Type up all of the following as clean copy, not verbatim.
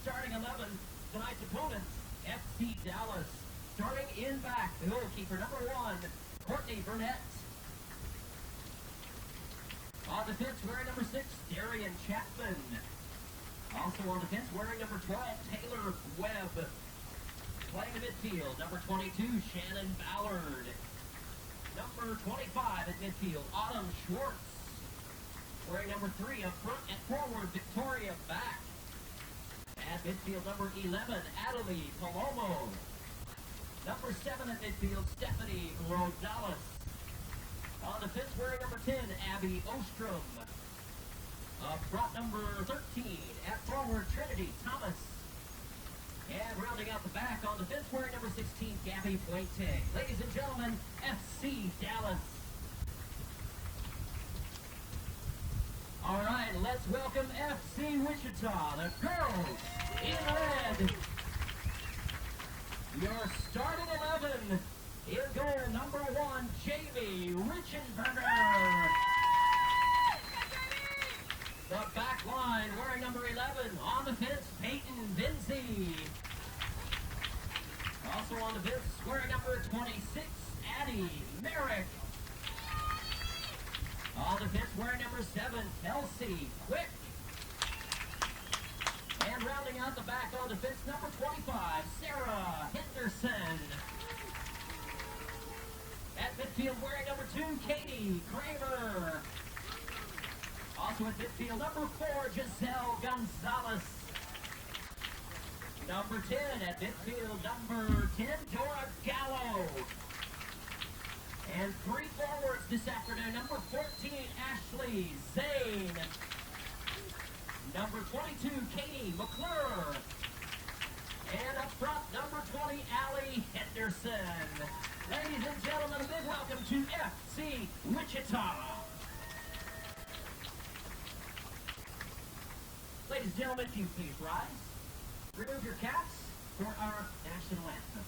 starting 11. Tonight's opponents, FC Dallas. Starting in back, the goalkeeper, number 1, Courtney Burnett. On defense, wearing number 6, Darian Chapman. Also on defense, wearing number 12, Taylor Webb. Playing the midfield, number 22, Shannon Ballard. Number 25 at midfield, Autumn Schwartz. Wearing number 3 up front and forward, Victoria Back. At midfield, number 11, Adelie Palomo. Number 7 at midfield, Stephanie Rodales. On defense, wearing number 10, Abby Ostrom. Up front, number 13, at forward, Trinity Thomas. And rounding out the back on defense, wearing number 16, Gabby Puente. Ladies and gentlemen, FC Dallas. All right, let's welcome FC Wichita, the girls in red. Your starting 11, in goal, number 1, Jamie Richenberger. The back line, wearing number 11, on the fence, Peyton Vinci. Also on the fence, wearing number 26, Addie Merrick. On the fence, wearing number 7, Kelsey Quick. And rounding out the back on the fence, number 25, Sarah Henderson. At midfield, wearing number 2, Katie Kramer. Also at midfield, number 4, Giselle Gonzalez. Number 10 at midfield, number 10, Dora Gallo. And 3 forwards this afternoon, number 14, Ashley Zane. Number 22, Katie McClure. And up front, number 20, Allie Henderson. Ladies and gentlemen, a big welcome to FC Wichita. Ladies and gentlemen, if you please rise, remove your caps for our national anthem.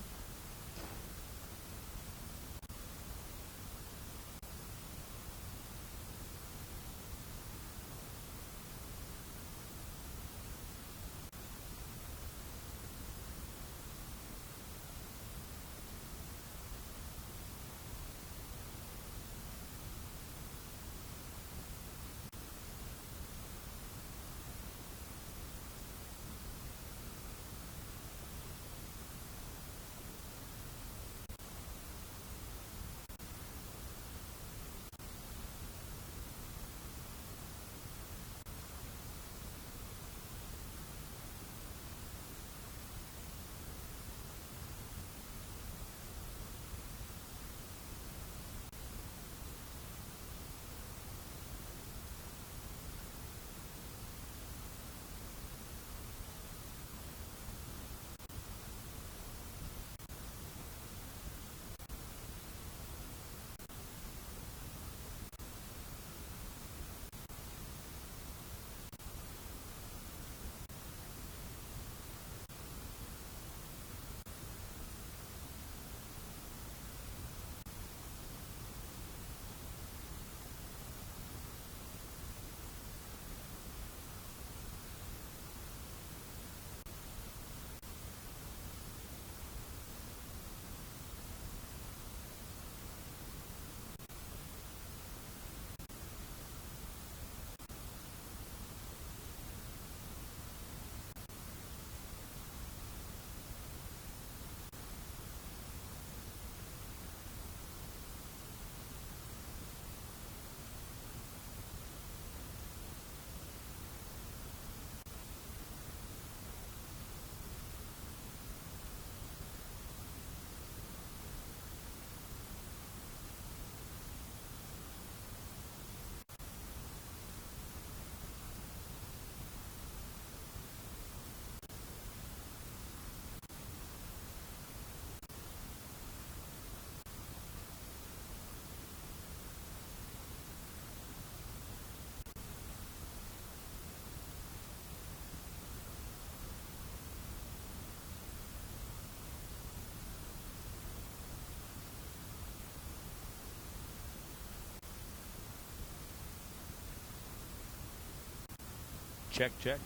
Check, check.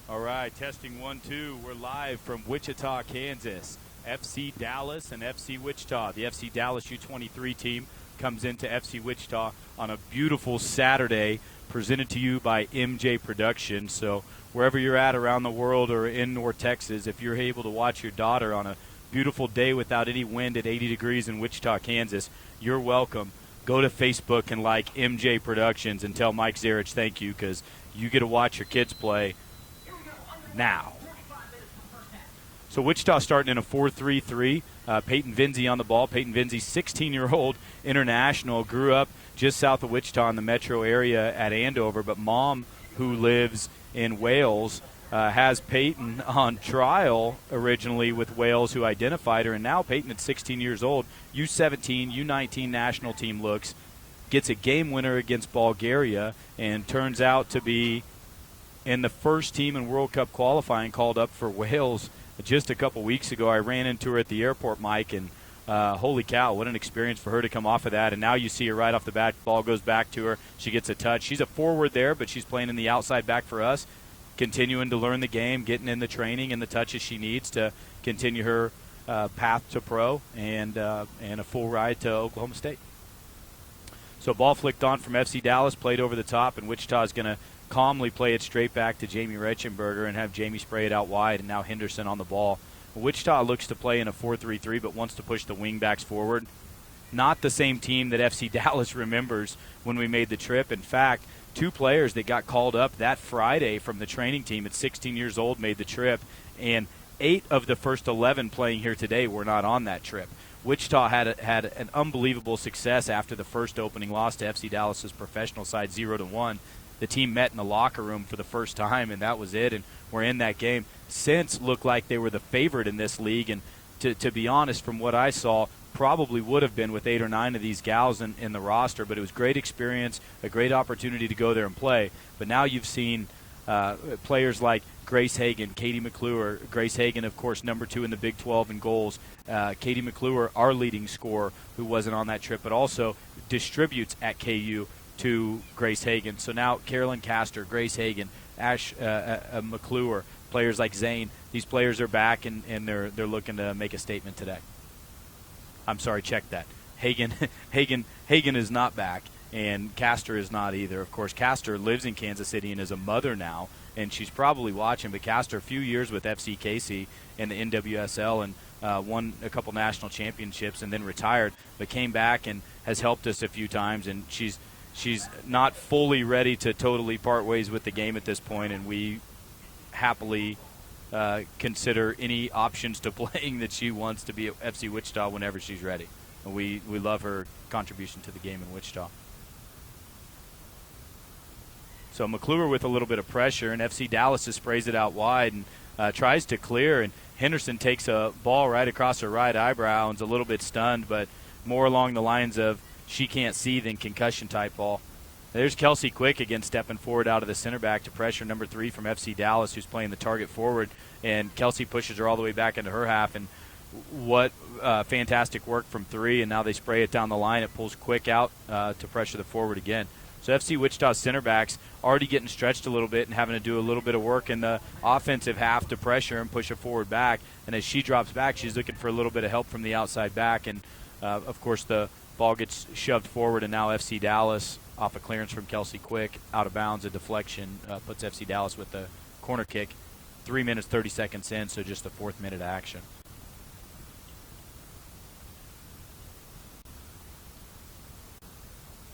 All right, testing 1, 2. We're live from Wichita, Kansas. FC Dallas and FC Wichita. The FC Dallas U-23 team comes into FC Wichita on a beautiful Saturday, presented to you by MJ Productions. So wherever you're at around the world or in North Texas, if you're able to watch your daughter on a beautiful day without any wind at 80 degrees in Wichita, Kansas, you're welcome. Go to Facebook and like MJ Productions and tell Mike Zarich thank you, because you get to watch your kids play now. So Wichita starting in a 4-3-3. Peyton Vinzi on the ball. Peyton Vinzi, 16-year-old international, grew up just south of Wichita in the metro area at Andover, but mom, who lives in Wales, has Peyton on trial originally with Wales, who identified her, and now Peyton at 16 years old, U17, U19 national team looks, gets a game winner against Bulgaria, and turns out to be in the first team in World Cup qualifying called up for Wales just a couple weeks ago. I ran into her at the airport, Mike, and holy cow, what an experience for her to come off of that. And now you see her right off the bat, ball goes back to her, she gets a touch. She's a forward there, but she's playing in the outside back for us, continuing to learn the game, getting in the training and the touches she needs to continue her path to pro and a full ride to Oklahoma State. So ball flicked on from FC Dallas, played over the top, and Wichita is going to calmly play it straight back to Jamie Reichenberger and have Jamie spray it out wide, and now Henderson on the ball. Wichita looks to play in a 4-3-3 but wants to push the wingbacks forward. Not the same team that FC Dallas remembers when we made the trip. In fact, two players that got called up that Friday from the training team at 16 years old made the trip, and 8 of the first 11 playing here today were not on that trip. Wichita had an unbelievable success after the first opening loss to FC Dallas's professional side 0-1. The team met in the locker room for the first time, and that was it, and we're in that game. Since looked like they were the favorite in this league, and to be honest, from what I saw, probably would have been with 8 or 9 of these gals in the roster, but it was great experience, a great opportunity to go there and play. But now you've seen players like Grace Hagan, Katie McClure. Grace Hagan, of course, number 2 in the Big 12 in goals. Katie McClure, our leading scorer, who wasn't on that trip, but also distributes at KU to Grace Hagan. So now Carolyn Castor, Grace Hagan, Ash McClure, players like Zane, these players are back, and they're looking to make a statement today. I'm sorry, check that. Hagan is not back, and Castor is not either. Of course, Castor lives in Kansas City and is a mother now, and she's probably watching. But Castor, a few years with FC Casey in the NWSL, and won a couple national championships and then retired, but came back and has helped us a few times, and she's not fully ready to totally part ways with the game at this point, and we happily consider any options to playing that she wants to be at FC Wichita whenever she's ready. And we love her contribution to the game in Wichita. So McClure with a little bit of pressure, and FC Dallas just sprays it out wide and tries to clear, and Henderson takes a ball right across her right eyebrow and's a little bit stunned, but more along the lines of she can't see than concussion-type ball. There's Kelsey Quick again stepping forward out of the center back to pressure number 3 from FC Dallas, who's playing the target forward, and Kelsey pushes her all the way back into her half, and what fantastic work from 3, and now they spray it down the line. It pulls Quick out to pressure the forward again. So FC Wichita's center backs already getting stretched a little bit and having to do a little bit of work in the offensive half to pressure and push it forward back, and as she drops back, she's looking for a little bit of help from the outside back, and of course the ball gets shoved forward, and now FC Dallas, off a clearance from Kelsey Quick, out of bounds, a deflection, puts FC Dallas with the corner kick. 3 minutes, 30 seconds in, so just the 4th minute of action.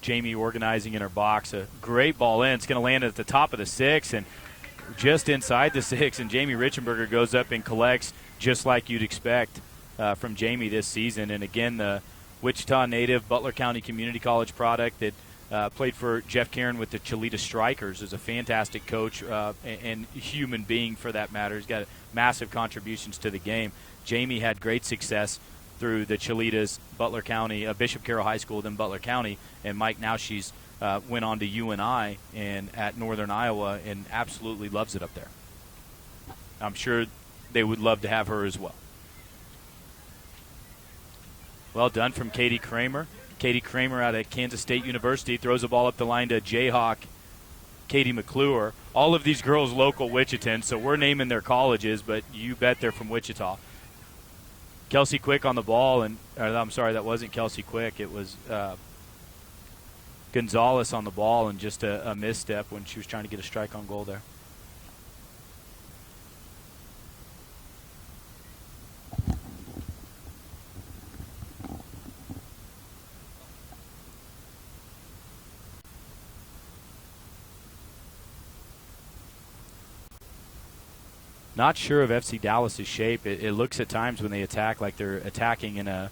Jamie organizing in her box. A great ball in. It's going to land at the top of the 6 and just inside the 6, and Jamie Reichenberger goes up and collects just like you'd expect from Jamie this season. And again, the Wichita native, Butler County Community College product that played for Jeff Karen with the Chilita Strikers, is a fantastic coach and human being for that matter. He's got massive contributions to the game. Jamie had great success through the Chilitas, Butler County, Bishop Carroll High School, then Butler County. And Mike, now she's went on to UNI and at Northern Iowa and absolutely loves it up there. I'm sure they would love to have her as well. Well done from Katie Kramer. Katie Kramer out of Kansas State University throws the ball up the line to Jayhawk Katie McClure. All of these girls local Wichitans, so we're naming their colleges, but you bet they're from Wichita. Kelsey Quick on the ball, and I'm sorry, that wasn't Kelsey Quick. It was Gonzalez on the ball, and just a misstep when she was trying to get a strike on goal there. Not sure of FC Dallas's shape. It looks at times when they attack like they're attacking in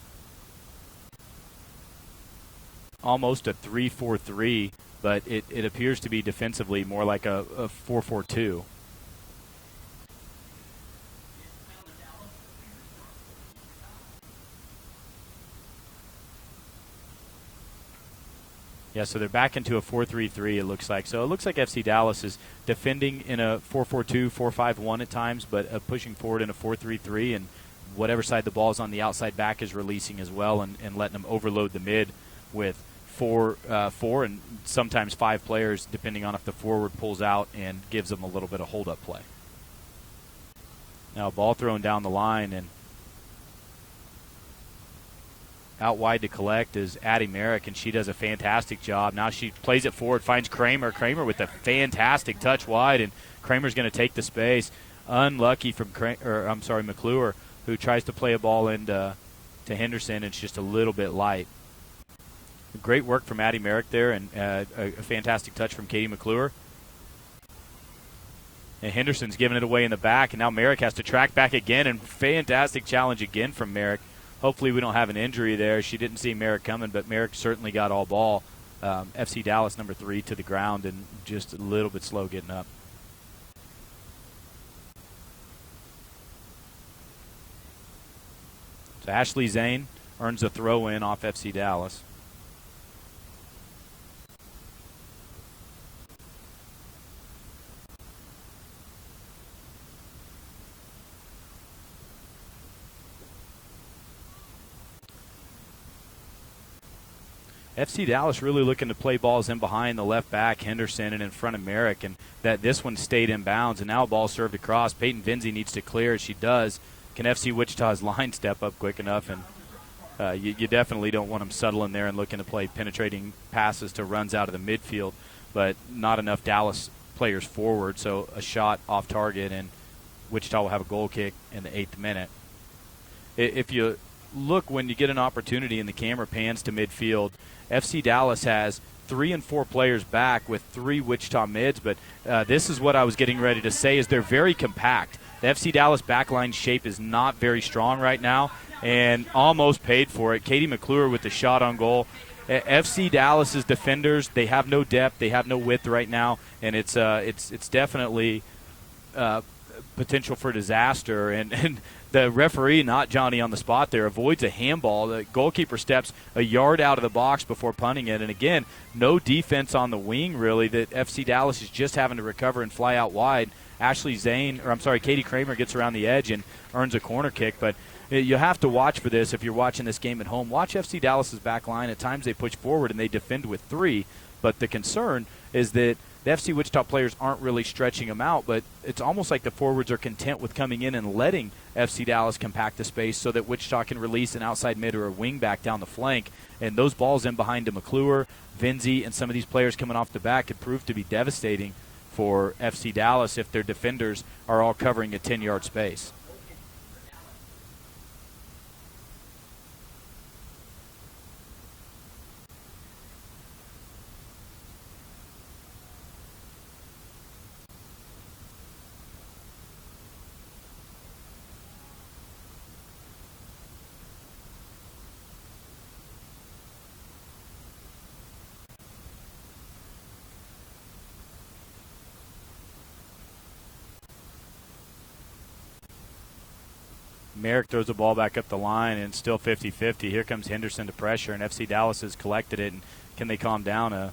almost a 3-4-3, but it appears to be defensively more like a 4-4-2. Yeah, so they're back into a 4-3-3, it looks like. So it looks like FC Dallas is defending in a 4-4-2, 4-5-1 at times, but pushing forward in a 4-3-3, and whatever side the ball is on, the outside back is releasing as well, and letting them overload the mid with four and sometimes 5 players, depending on if the forward pulls out and gives them a little bit of hold-up play. Now ball thrown down the line, and out wide to collect is Addie Merrick, and she does a fantastic job. Now she plays it forward, finds Kramer. Kramer with a fantastic touch wide, and Kramer's going to take the space. Unlucky from McClure, who tries to play a ball into Henderson, and it's just a little bit light. Great work from Addie Merrick there, and a fantastic touch from Katie McClure. And Henderson's giving it away in the back, and now Merrick has to track back again, and fantastic challenge again from Merrick. Hopefully we don't have an injury there. She didn't see Merrick coming, but Merrick certainly got all ball. FC Dallas, number 3, to the ground, and just a little bit slow getting up. So Ashley Zane earns a throw-in off FC Dallas. FC Dallas really looking to play balls in behind the left back, Henderson, and in front of Merrick, and that this one stayed in bounds, and now a ball served across. Peyton Vinzi needs to clear, as she does. Can FC Wichita's line step up quick enough? And you definitely don't want them settling there and looking to play penetrating passes to runs out of the midfield, but not enough Dallas players forward, so a shot off target, and Wichita will have a goal kick in the 8th minute. If you look when you get an opportunity and the camera pans to midfield, FC Dallas has 3 and 4 players back with 3 Wichita mids, but this is what I was getting ready to say, is they're very compact. The FC Dallas backline shape is not very strong right now, and almost paid for it. Katie McClure with the shot on goal. FC Dallas's defenders, they have no depth, they have no width right now, and it's definitely potential for disaster. And the referee, not Johnny on the spot there, avoids a handball. The goalkeeper steps a yard out of the box before punting it. And again, no defense on the wing really, that FC Dallas is just having to recover and fly out wide. Katie Kramer gets around the edge and earns a corner kick. But you have to watch for this if you're watching this game at home. Watch FC Dallas's back line. At times they push forward and they defend with 3. But the concern is that the FC Wichita players aren't really stretching them out, but it's almost like the forwards are content with coming in and letting FC Dallas compact the space so that Wichita can release an outside mid or a wing back down the flank. And those balls in behind to McClure, Vinzi, and some of these players coming off the back could prove to be devastating for FC Dallas if their defenders are all covering a 10-yard space. Merrick throws the ball back up the line, and still 50-50. Here comes Henderson to pressure, and FC Dallas has collected it. And can they calm down? A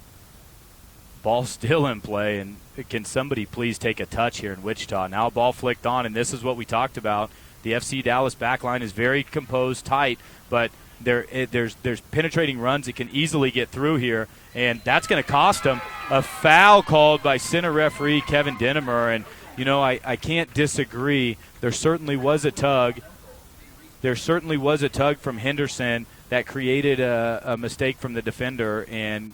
ball still in play, and can somebody please take a touch here in Wichita? Now a ball flicked on, and this is what we talked about. The FC Dallas back line is very composed, tight, but there's penetrating runs that can easily get through here, and that's going to cost them. a foul called by center referee Kevin Dinemer. And, you know, I can't disagree. There certainly was a tug. There certainly was a tug from Henderson that created a mistake from the defender and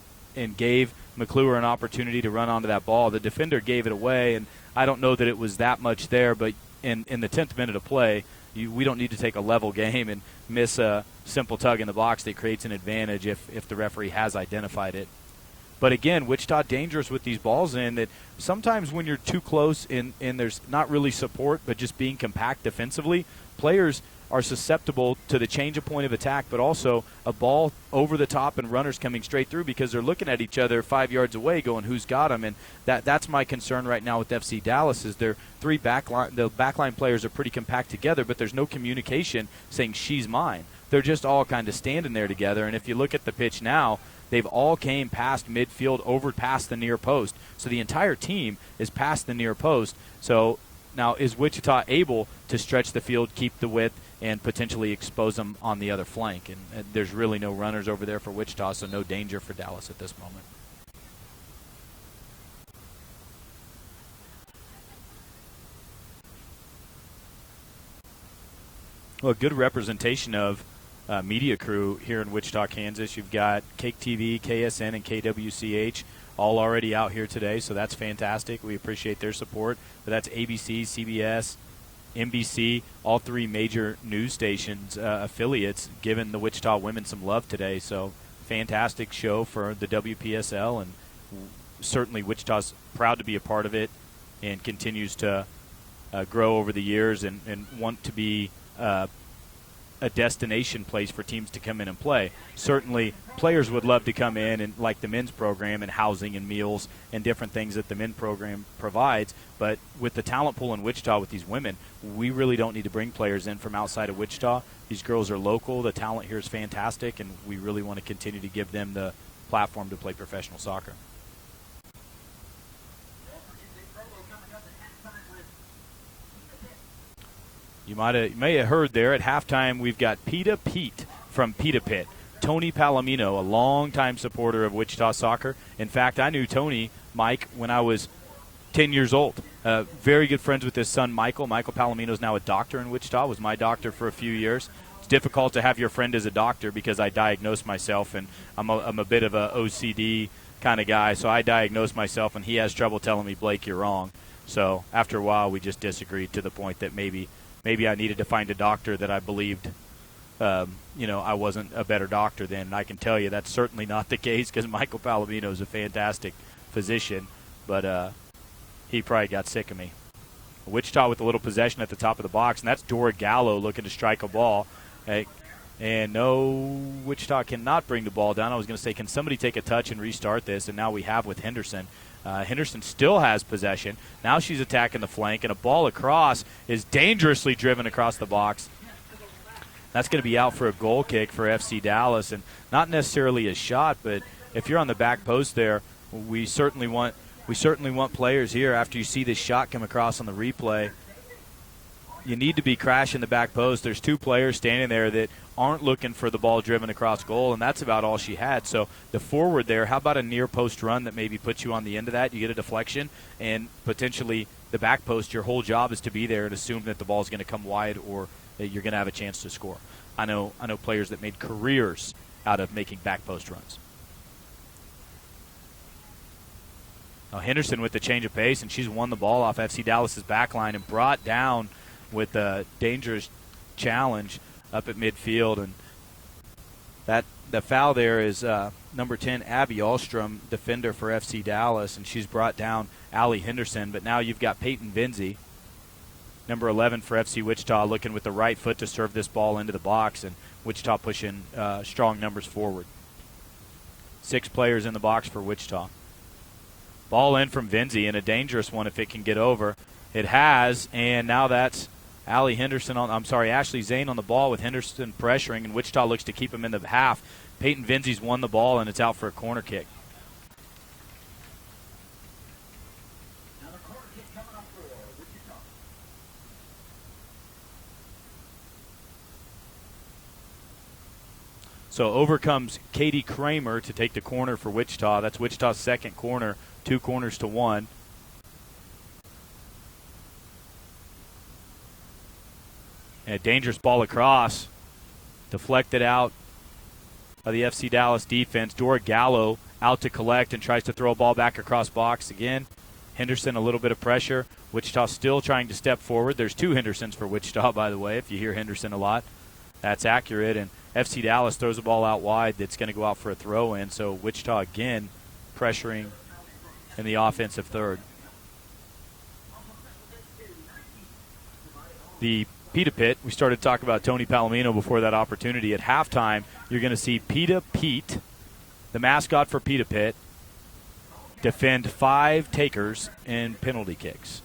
gave McClure an opportunity to run onto that ball. The defender gave it away, and I don't know that it was that much there, but in the 10th minute of play, we don't need to take a level game and miss a simple tug in the box that creates an advantage if the referee has identified it. But again, Wichita dangerous with these balls in that sometimes when you're too close and there's not really support but just being compact defensively, players are susceptible to the change of point of attack, but also a ball over the top and runners coming straight through because they're looking at each other 5 yards away going, who's got them? And that's my concern right now with FC Dallas is the backline players are pretty compact together, but there's no communication saying she's mine. They're just all kind of standing there together, and if you look at the pitch now, they've all came past midfield, over past the near post. So the entire team is past the near post. So now is Wichita able to stretch the field, keep the width, and potentially expose them on the other flank? And there's really no runners over there for Wichita, so no danger for Dallas at this moment. Well, a good representation of media crew here in Wichita, Kansas. You've got Cake TV, KSN, and KWCH all already out here today, so that's fantastic. We appreciate their support. But that's ABC, CBS, NBC, all three major news stations, affiliates, giving the Wichita women some love today. So fantastic show for the WPSL, and certainly Wichita's proud to be a part of it and continues to grow over the years and want to be a destination place for teams to come in and play. Certainly players would love to come in and like the men's program and housing and meals and different things that the men's program provides, but with the talent pool in Wichita with these women, we really don't need to bring players in from outside of Wichita. These girls are local, the talent here is fantastic, and we really want to continue to give them the platform to play professional soccer. You may have heard there at halftime we've got Pete from Pita Pit. Tony Palomino, a longtime supporter of Wichita soccer. In fact, I knew Tony, Mike, when I was 10 years old. Very good friends with his son, Michael. Michael Palomino is now a doctor in Wichita, was my doctor for a few years. It's difficult to have your friend as a doctor because I diagnosed myself, and I'm a bit of a OCD kind of guy, so I diagnosed myself, and he has trouble telling me, Blake, you're wrong. So after a while, we just disagreed to the point that maybe I needed to find a doctor that I believed, I wasn't a better doctor than. And I can tell you that's certainly not the case because Michael Palomino is a fantastic physician, but he probably got sick of me. Wichita with a little possession at the top of the box, and that's Dora Gallo looking to strike a ball. And no, Wichita cannot bring the ball down. I was going to say, can somebody take a touch and restart this? And now we have with Henderson. Henderson still has possession. Now she's attacking the flank, and a ball across is dangerously driven across the box. That's going to be out for a goal kick for FC Dallas, and not necessarily a shot, but if you're on the back post there, we certainly want players here after you see this shot come across on the replay. You need to be crashing the back post. There's two players standing there that aren't looking for the ball driven across goal, and that's about all she had. So the forward there, how about a near post run that maybe puts you on the end of that? You get a deflection, and potentially the back post, your whole job is to be there and assume that the ball is going to come wide or that you're going to have a chance to score. I know players that made careers out of making back post runs. Now Henderson with the change of pace, and she's won the ball off FC Dallas's back line and brought down with a dangerous challenge up at midfield. And that the foul there is number 10, Abby Ahlstrom, defender for FC Dallas, and she's brought down Allie Henderson. But now you've got Peyton Vinzi, number 11 for FC Wichita, looking with the right foot to serve this ball into the box, and Wichita pushing strong numbers forward. 6 players in the box for Wichita. Ball in from Vinzi, and a dangerous one if it can get over. It has, and now that's Ashley Zane on the ball with Henderson pressuring, and Wichita looks to keep him in the half. Peyton Vinzi's won the ball, and it's out for a corner kick. So over comes Katie Kramer to take the corner for Wichita. That's Wichita's second corner, 2 corners to 1. And a dangerous ball across. Deflected out of the FC Dallas defense. Dora Gallo out to collect and tries to throw a ball back across box again. Henderson a little bit of pressure. Wichita still trying to step forward. There's 2 Hendersons for Wichita, by the way, if you hear Henderson a lot. That's accurate. And FC Dallas throws a ball out wide that's going to go out for a throw-in. So Wichita again pressuring in the offensive third. The Pita Pit, we started talking about Tony Palomino before that opportunity. At halftime, you're going to see Pita Pete, the mascot for Pita Pit, defend 5 takers in penalty kicks.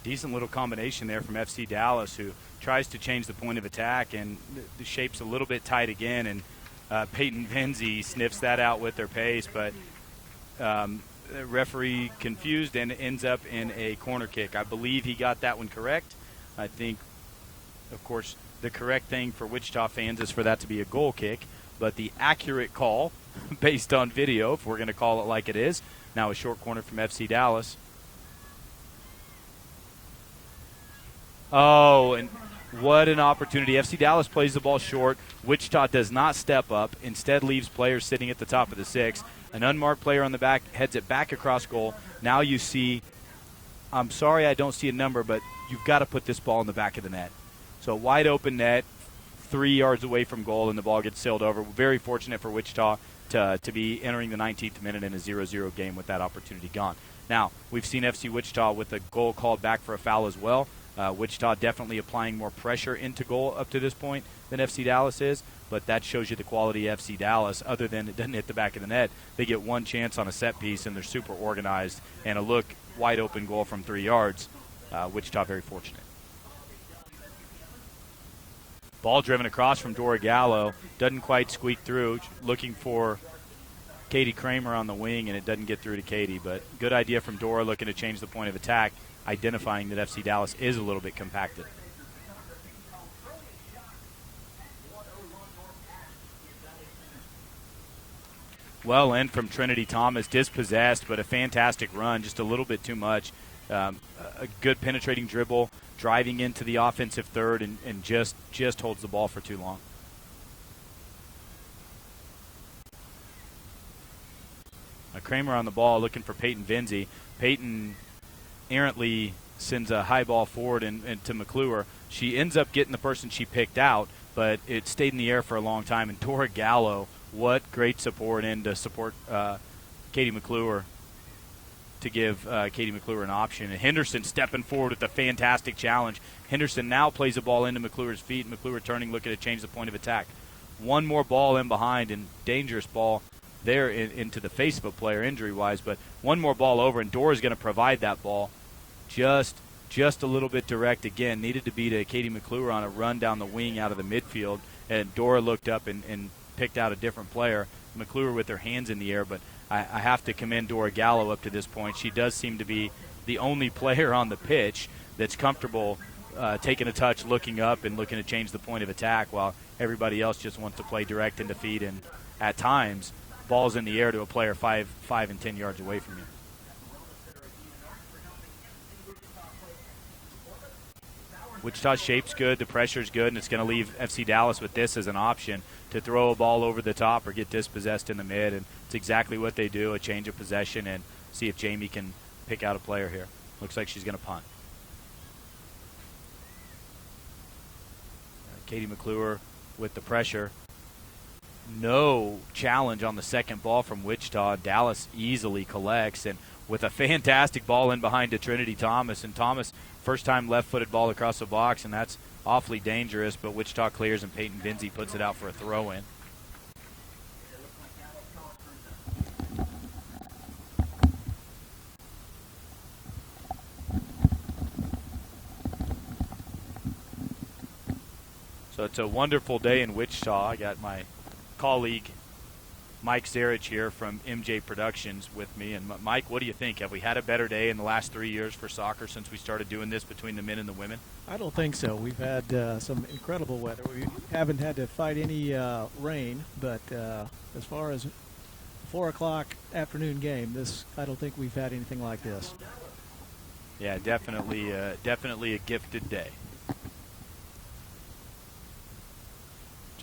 Decent little combination there from FC Dallas, who tries to change the point of attack, and the shape's a little bit tight again, and Peyton Venzi sniffs that out with their pace, but the referee confused and ends up in a corner kick. I believe he got that one correct. I think, of course, the correct thing for Wichita fans is for that to be a goal kick, but the accurate call, based on video, if we're going to call it like it is, now a short corner from FC Dallas. Oh, and what an opportunity. FC Dallas plays the ball short. Wichita does not step up, instead leaves players sitting at the top of the 6. An unmarked player on the back heads it back across goal. Now you see, I'm sorry I don't see a number, but you've got to put this ball in the back of the net. So wide open net, 3 yards away from goal, and the ball gets sailed over. Very fortunate for Wichita to be entering the 19th minute in a 0-0 game with that opportunity gone. Now, we've seen FC Wichita with a goal called back for a foul as well. Wichita definitely applying more pressure into goal up to this point than FC Dallas is, but that shows you the quality of FC Dallas. Other than it doesn't hit the back of the net, they get one chance on a set piece, and they're super organized. And a look, wide open goal from 3 yards. Wichita very fortunate. Ball driven across from Dora Gallo. Doesn't quite squeak through. Looking for Katie Kramer on the wing, and it doesn't get through to Katie. But good idea from Dora, looking to change the point of attack, identifying that FC Dallas is a little bit compacted. Well in from Trinity Thomas, dispossessed, but a fantastic run, just a little bit too much. A good penetrating dribble, driving into the offensive third, and just holds the ball for too long. Kramer on the ball, looking for Peyton Venzi. Peyton errantly sends a high ball forward and to McClure. She ends up getting the person she picked out, but it stayed in the air for a long time. And Dora Gallo, what great support in to support Katie McClure, to give Katie McClure an option. And Henderson stepping forward with a fantastic challenge. Henderson now plays the ball into McClure's feet, and McClure turning, looking to change the point of attack. One more ball in behind, and dangerous ball there into the face of a player injury-wise, but one more ball over, and Dora's going to provide that ball. Just a little bit direct again. Needed to be to Katie McClure on a run down the wing out of the midfield, and Dora looked up and picked out a different player. McClure with her hands in the air, but I have to commend Dora Gallo up to this point. She does seem to be the only player on the pitch that's comfortable taking a touch, looking up, and looking to change the point of attack, while everybody else just wants to play direct into feed, and at times, balls in the air to a player 5 and 10 yards away from you. Wichita's shape's good, the pressure's good, and it's going to leave FC Dallas with this as an option to throw a ball over the top or get dispossessed in the mid, and it's exactly what they do, a change of possession, and see if Jamie can pick out a player here. Looks like she's going to punt. Katie McClure with the pressure. No challenge on the second ball from Wichita. Dallas easily collects, and with a fantastic ball in behind to Trinity Thomas. And Thomas, first time left-footed ball across the box, and that's awfully dangerous, but Wichita clears, and Peyton Vinzi puts it out for a throw-in. So it's a wonderful day in Wichita. I got my colleague Mike Zarich here from MJ Productions with me. And Mike, what do you think? Have we had a better day in the last 3 years for soccer since we started doing this between the men and the women? I don't think so. We've had some incredible weather. We haven't had to fight any rain, but as far as 4 o'clock afternoon game, I don't think we've had anything like this. Yeah, definitely a gifted day.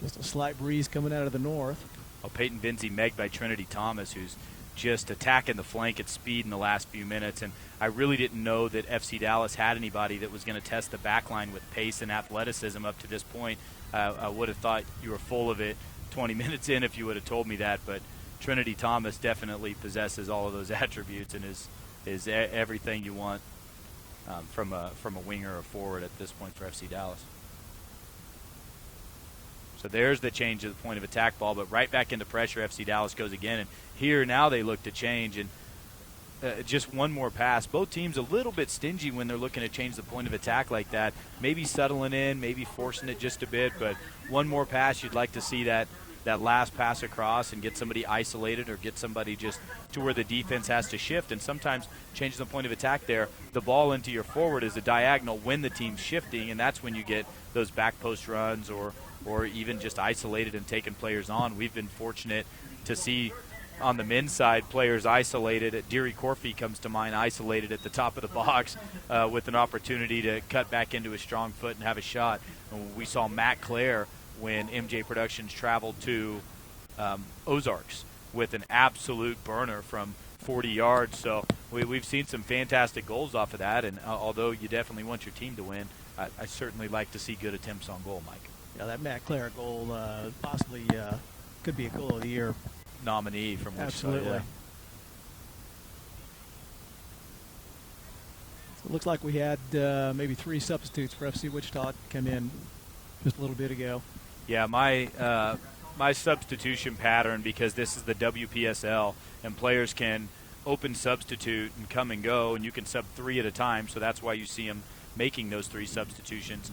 Just a slight breeze coming out of the north. Well, Peyton Vinzi megged by Trinity Thomas, who's just attacking the flank at speed in the last few minutes. And I really didn't know that FC Dallas had anybody that was going to test the back line with pace and athleticism up to this point. I would have thought you were full of it 20 minutes in if you would have told me that. But Trinity Thomas definitely possesses all of those attributes and is everything you want from a winger or forward at this point for FC Dallas. So there's the change of the point of attack ball, but right back into pressure, FC Dallas goes again. And here now they look to change, and just one more pass. Both teams a little bit stingy when they're looking to change the point of attack like that. Maybe settling in, maybe forcing it just a bit, but one more pass, you'd like to see that last pass across and get somebody isolated or get somebody just to where the defense has to shift. And sometimes changing the point of attack there, the ball into your forward is a diagonal when the team's shifting, and that's when you get those back post runs or even just isolated and taking players on. We've been fortunate to see on the men's side players isolated. Deary Corfey comes to mind, isolated at the top of the box with an opportunity to cut back into a strong foot and have a shot. And we saw Matt Clare when MJ Productions traveled to Ozarks with an absolute burner from 40 yards. So we've seen some fantastic goals off of that, and although you definitely want your team to win, I certainly like to see good attempts on goal, Mike. Yeah, that Matt Clare goal possibly could be a goal of the year nominee from Wichita. Absolutely. Yeah. So it looks like we had maybe 3 substitutes for FC Wichita come in just a little bit ago. Yeah, my substitution pattern, because this is the WPSL and players can open substitute and come and go, and you can sub 3 at a time, so that's why you see them making those 3 substitutions.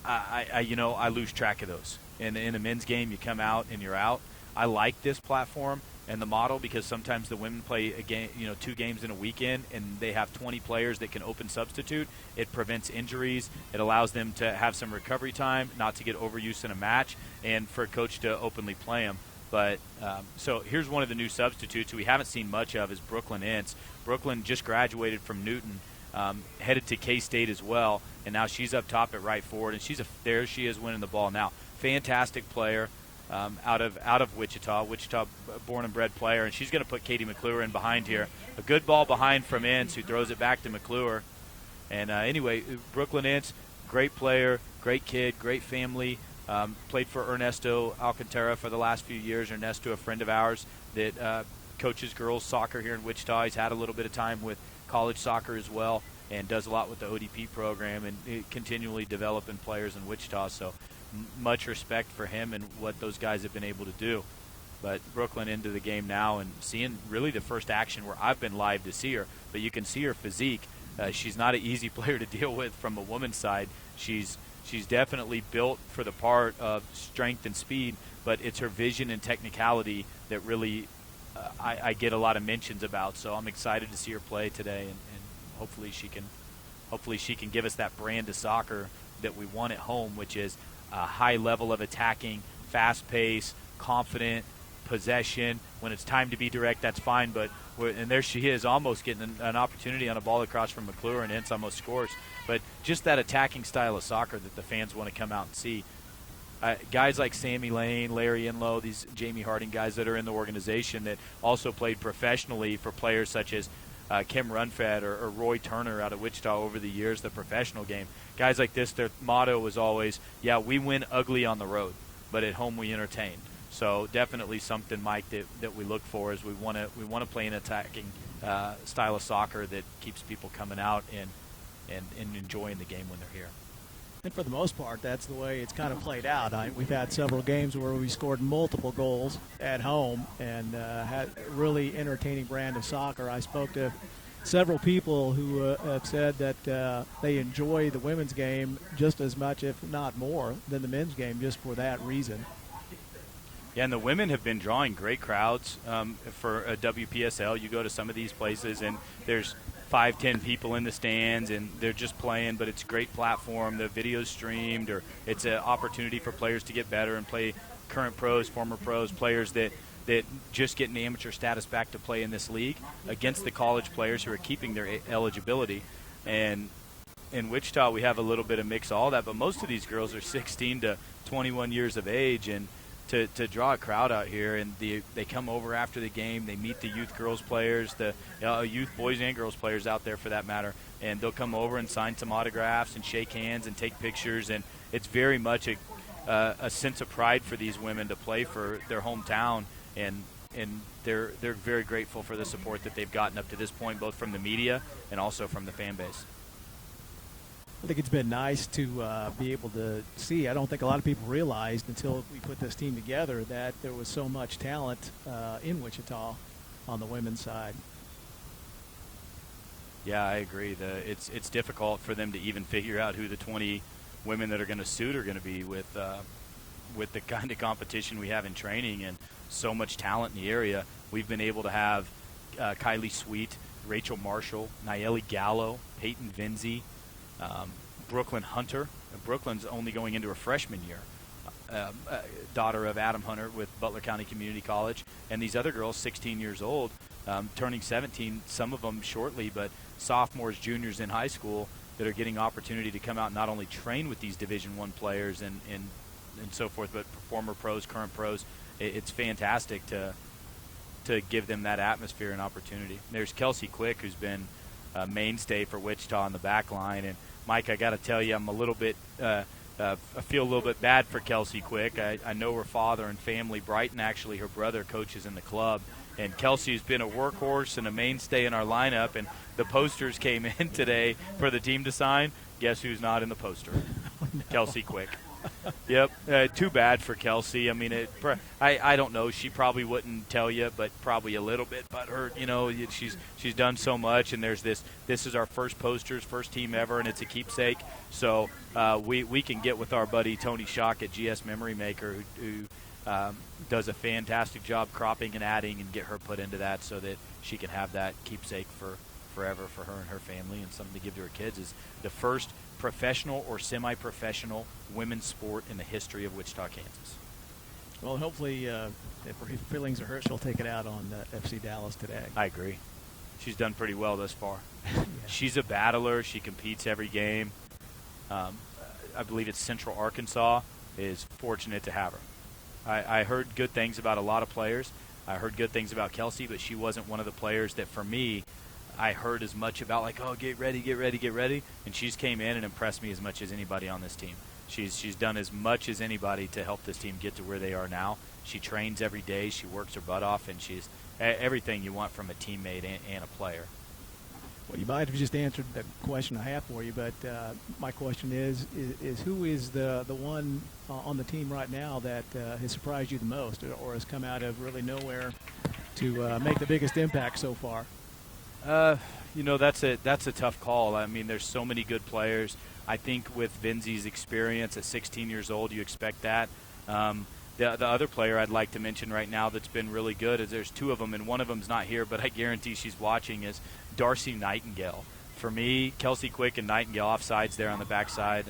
I lose track of those. In a men's game, you come out and you're out. I like this platform and the model because sometimes the women play a game, 2 games in a weekend, and they have 20 players that can open substitute. It prevents injuries. It allows them to have some recovery time, not to get overused in a match, and for a coach to openly play them. But so here's one of the new substitutes who we haven't seen much of is Brooklyn Ince. Brooklyn just graduated from Newton, headed to K-State as well, and now she's up top at right forward, and there she is winning the ball now. Fantastic player out of Wichita born and bred player, and she's going to put Katie McClure in behind here. A good ball behind from Ince, who throws it back to McClure. And anyway, Brooklyn Ince, great player, great kid, great family. Played for Ernesto Alcantara for the last few years. Ernesto, a friend of ours that coaches girls soccer here in Wichita. He's had a little bit of time with college soccer as well, and does a lot with the ODP program and continually developing players in Wichita. So much respect for him and what those guys have been able to do. But Brooklyn into the game now and seeing really the first action where I've been live to see her, but you can see her physique. She's not an easy player to deal with from a woman's side. She's definitely built for the part of strength and speed, but it's her vision and technicality that really I get a lot of mentions about. So I'm excited to see her play today, and hopefully she can give us that brand of soccer that we want at home, which is a high level of attacking, fast pace, confident possession. When it's time to be direct, that's fine, but and there she is, almost getting an opportunity on a ball across from McClure, and Ince almost scores. But just that attacking style of soccer that the fans want to come out and see. Guys like Sammy Lane, Larry Inlow, these Jamie Harding guys that are in the organization that also played professionally for players such as Kim Runfed or Roy Turner out of Wichita over the years, the professional game. Guys like this, their motto was always, yeah, we win ugly on the road, but at home we entertain. So definitely something, Mike, that we look for is we want to play an attacking style of soccer that keeps people coming out and enjoying the game when they're here. And for the most part, that's the way it's kind of played out. We've had several games where we scored multiple goals at home and had a really entertaining brand of soccer. I spoke to several people who have said that they enjoy the women's game just as much, if not more, than the men's game just for that reason. Yeah, and the women have been drawing great crowds for a WPSL. You go to some of these places, and there's 5-10 people in the stands, and they're just playing, but it's a great platform. The video's streamed, or it's an opportunity for players to get better and play current pros, former pros, players that just get an amateur status back to play in this league against the college players who are keeping their eligibility. And in Wichita, we have a little bit of mix of all that, but most of these girls are 16 to 21 years of age, and to draw a crowd out here, and they come over after the game. They meet the youth girls players, the youth boys and girls players out there for that matter, and they'll come over and sign some autographs and shake hands and take pictures. And it's very much a sense of pride for these women to play for their hometown, and they're very grateful for the support that they've gotten up to this point, both from the media and also from the fan base. I think it's been nice to be able to see. I don't think a lot of people realized until we put this team together that there was so much talent in Wichita on the women's side. Yeah, I agree. It's difficult for them to even figure out who the 20 women that are going to suit are going to be with the kind of competition we have in training and so much talent in the area. We've been able to have Kylie Sweet, Rachel Marshall, Nayeli Gallo, Peyton Vinzi, Brooklyn Hunter. Brooklyn's only going into her freshman year, daughter of Adam Hunter with Butler County Community College, and these other girls, 16 years old, turning 17, some of them shortly, but sophomores, juniors in high school that are getting opportunity to come out and not only train with these Division I players and so forth, but former pros, current pros. It's fantastic to give them that atmosphere and opportunity. There's Kelsey Quick, who's been a mainstay for Wichita on the back line. And, Mike, I got to tell you, I'm a little bit I feel a little bit bad for Kelsey Quick. I know her father and family. Brighton, actually, her brother coaches in the club. And Kelsey's been a workhorse and a mainstay in our lineup. And the posters came in today for the team to sign. Guess who's not in the poster? Oh, no. Kelsey Quick. Yep. Too bad for Kelsey. I mean, I don't know. She probably wouldn't tell you, but probably a little bit. But her, she's done so much, and there's this is our first posters, first team ever, and it's a keepsake. So we can get with our buddy Tony Schock at GS Memory Maker, who does a fantastic job cropping and adding, and get her put into that so that she can have that keepsake for forever for her and her family, and something to give to her kids. Is the first professional or semi-professional women's sport in the history of Wichita, Kansas. Well, hopefully, if her feelings are hurt, she'll take it out on FC Dallas today. I agree. She's done pretty well thus far. Yeah. She's a battler. She competes every game. I believe it's Central Arkansas is fortunate to have her. I heard good things about a lot of players. I heard good things about Kelsey, but she wasn't one of the players that, for me, I heard as much about, like, oh, get ready, and she's came in and impressed me as much as anybody on this team. She's done as much as anybody to help this team get to where they are now. She trains every day. She works her butt off, and she's everything you want from a teammate and a player. Well, you might have just answered the question I have for you, but my question is who is the one on the team right now that has surprised you the most or has come out of really nowhere to make the biggest impact so far? That's a tough call. I mean, there's so many good players. I think with Vinzi's experience at 16 years old, you expect that. The other player I'd like to mention right now that's been really good is there's two of them, and one of them's not here, but I guarantee she's watching, is Darcy Nightingale. For me, Kelsey Quick and Nightingale offsides there on the backside.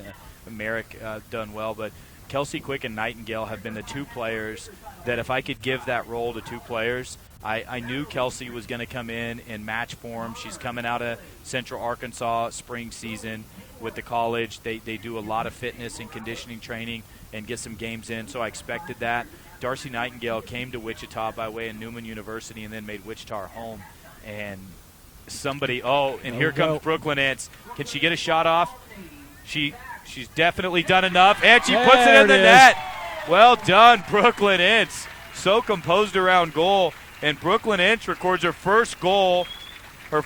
Merrick done well, but Kelsey Quick and Nightingale have been the two players that if I could give that role to two players, I knew Kelsey was going to come in match form. She's coming out of Central Arkansas spring season with the college. They do a lot of fitness and conditioning training and get some games in, so I expected that. Darcy Nightingale came to Wichita by way of Newman University and then made Wichita her home. And here comes Brooklyn Ince. Can she get a shot off? She's definitely done enough, and she puts it in the net. Well done, Brooklyn Ince. So composed around goal. And Brooklyn Ince records her first goal in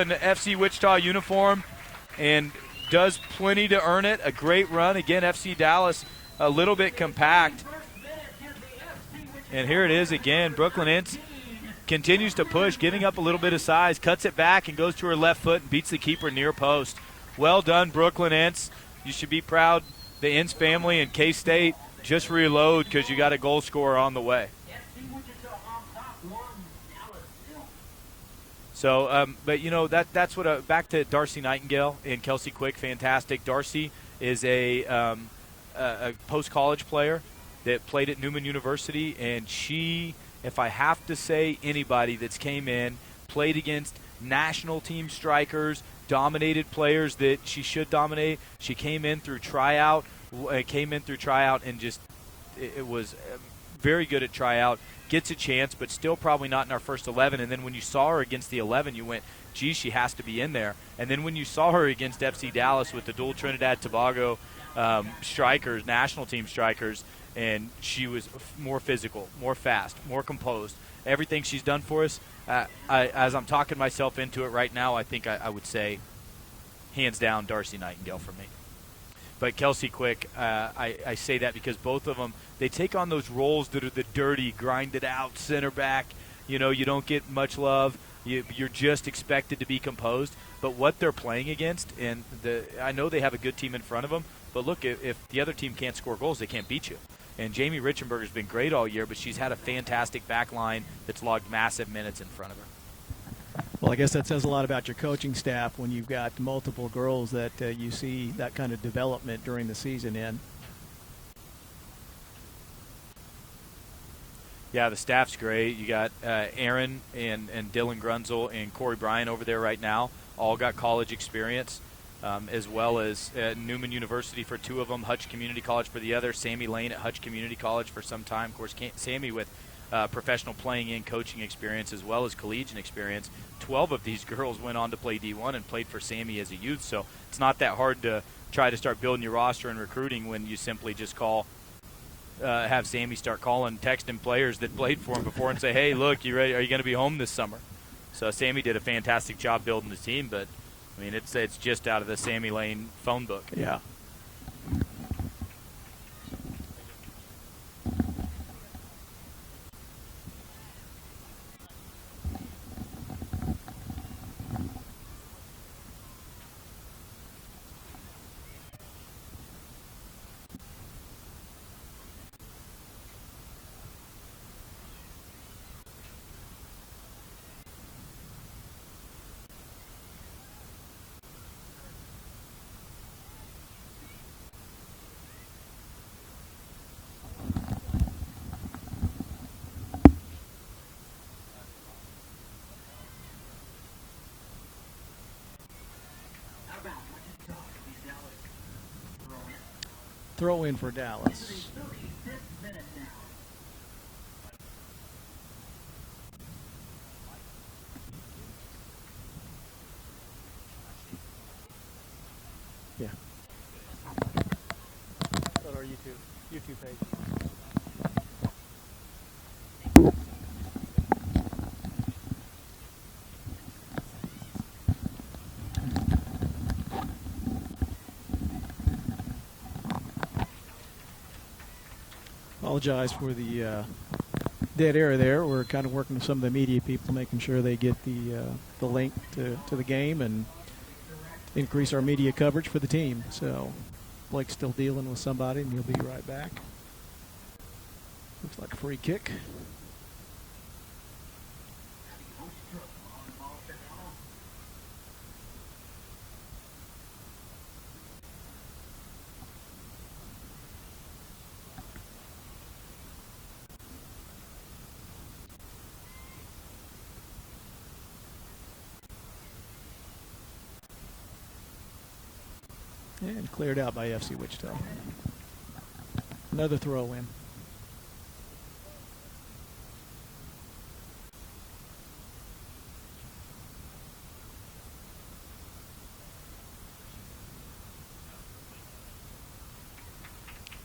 the FC Wichita uniform and does plenty to earn it. A great run. Again, FC Dallas a little bit compact. And here it is again. Brooklyn Ince continues to push, giving up a little bit of size, cuts it back and goes to her left foot and beats the keeper near post. Well done, Brooklyn Ince. You should be proud. The Ince family and K-State just reload because you got a goal scorer on the way. So, that's what. Back to Darcy Nightingale and Kelsey Quick, fantastic. Darcy is a post-college player that played at Newman University, and she, if I have to say anybody that's came in, played against national team strikers, dominated players that she should dominate. She came in through tryout, and just it was very good at tryout. Gets a chance, but still probably not in our first 11. And then when you saw her against the 11, you went, geez, she has to be in there. And then when you saw her against FC Dallas with the dual Trinidad-Tobago strikers, national team strikers, and she was more physical, more fast, more composed. Everything she's done for us, as I'm talking myself into it right now, I think I would say hands down Darcy Nightingale for me. But Kelsey Quick, I say that because both of them, they take on those roles that are the dirty, grinded out center back. You don't get much love. You're just expected to be composed. But what they're playing against, and I know they have a good team in front of them, but look, if the other team can't score goals, they can't beat you. And Jamie Richenberger's been great all year, but she's had a fantastic back line that's logged massive minutes in front of her. Well, I guess that says a lot about your coaching staff when you've got multiple girls that you see that kind of development during the season in. Yeah, the staff's great. You got Aaron and Dylan Grunzel and Corey Bryan over there right now. All got college experience, as well as Newman University for two of them, Hutch Community College for the other, Sammy Lane at Hutch Community College for some time. Of course, Sammy with professional playing and coaching experience as well as collegiate experience. 12 of these girls went on to play D1 and played for Sammy as a youth, so it's not that hard to try to start building your roster and recruiting when you simply just have Sammy start calling, texting players that played for him before and say, hey, look, you ready? Are you going to be home this summer? So Sammy did a fantastic job building the team, but, I mean, it's just out of the Sammy Lane phone book. Yeah. Throw in for Dallas. Yeah. YouTube page. Apologize for the dead air there. We're kind of working with some of the media people, making sure they get the link to the game and increase our media coverage for the team. So Blake's still dealing with somebody, and he'll be right back. Looks like a free kick. And cleared out by FC Wichita. Another throw in.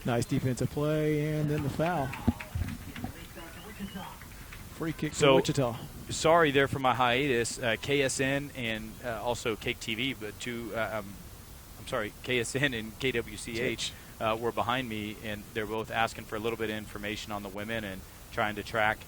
Nice defensive play, and then the foul. Free kick for Wichita. Sorry there for my hiatus. KSN and also Cake TV, but KSN and KWCH were behind me, and they're both asking for a little bit of information on the women and trying to track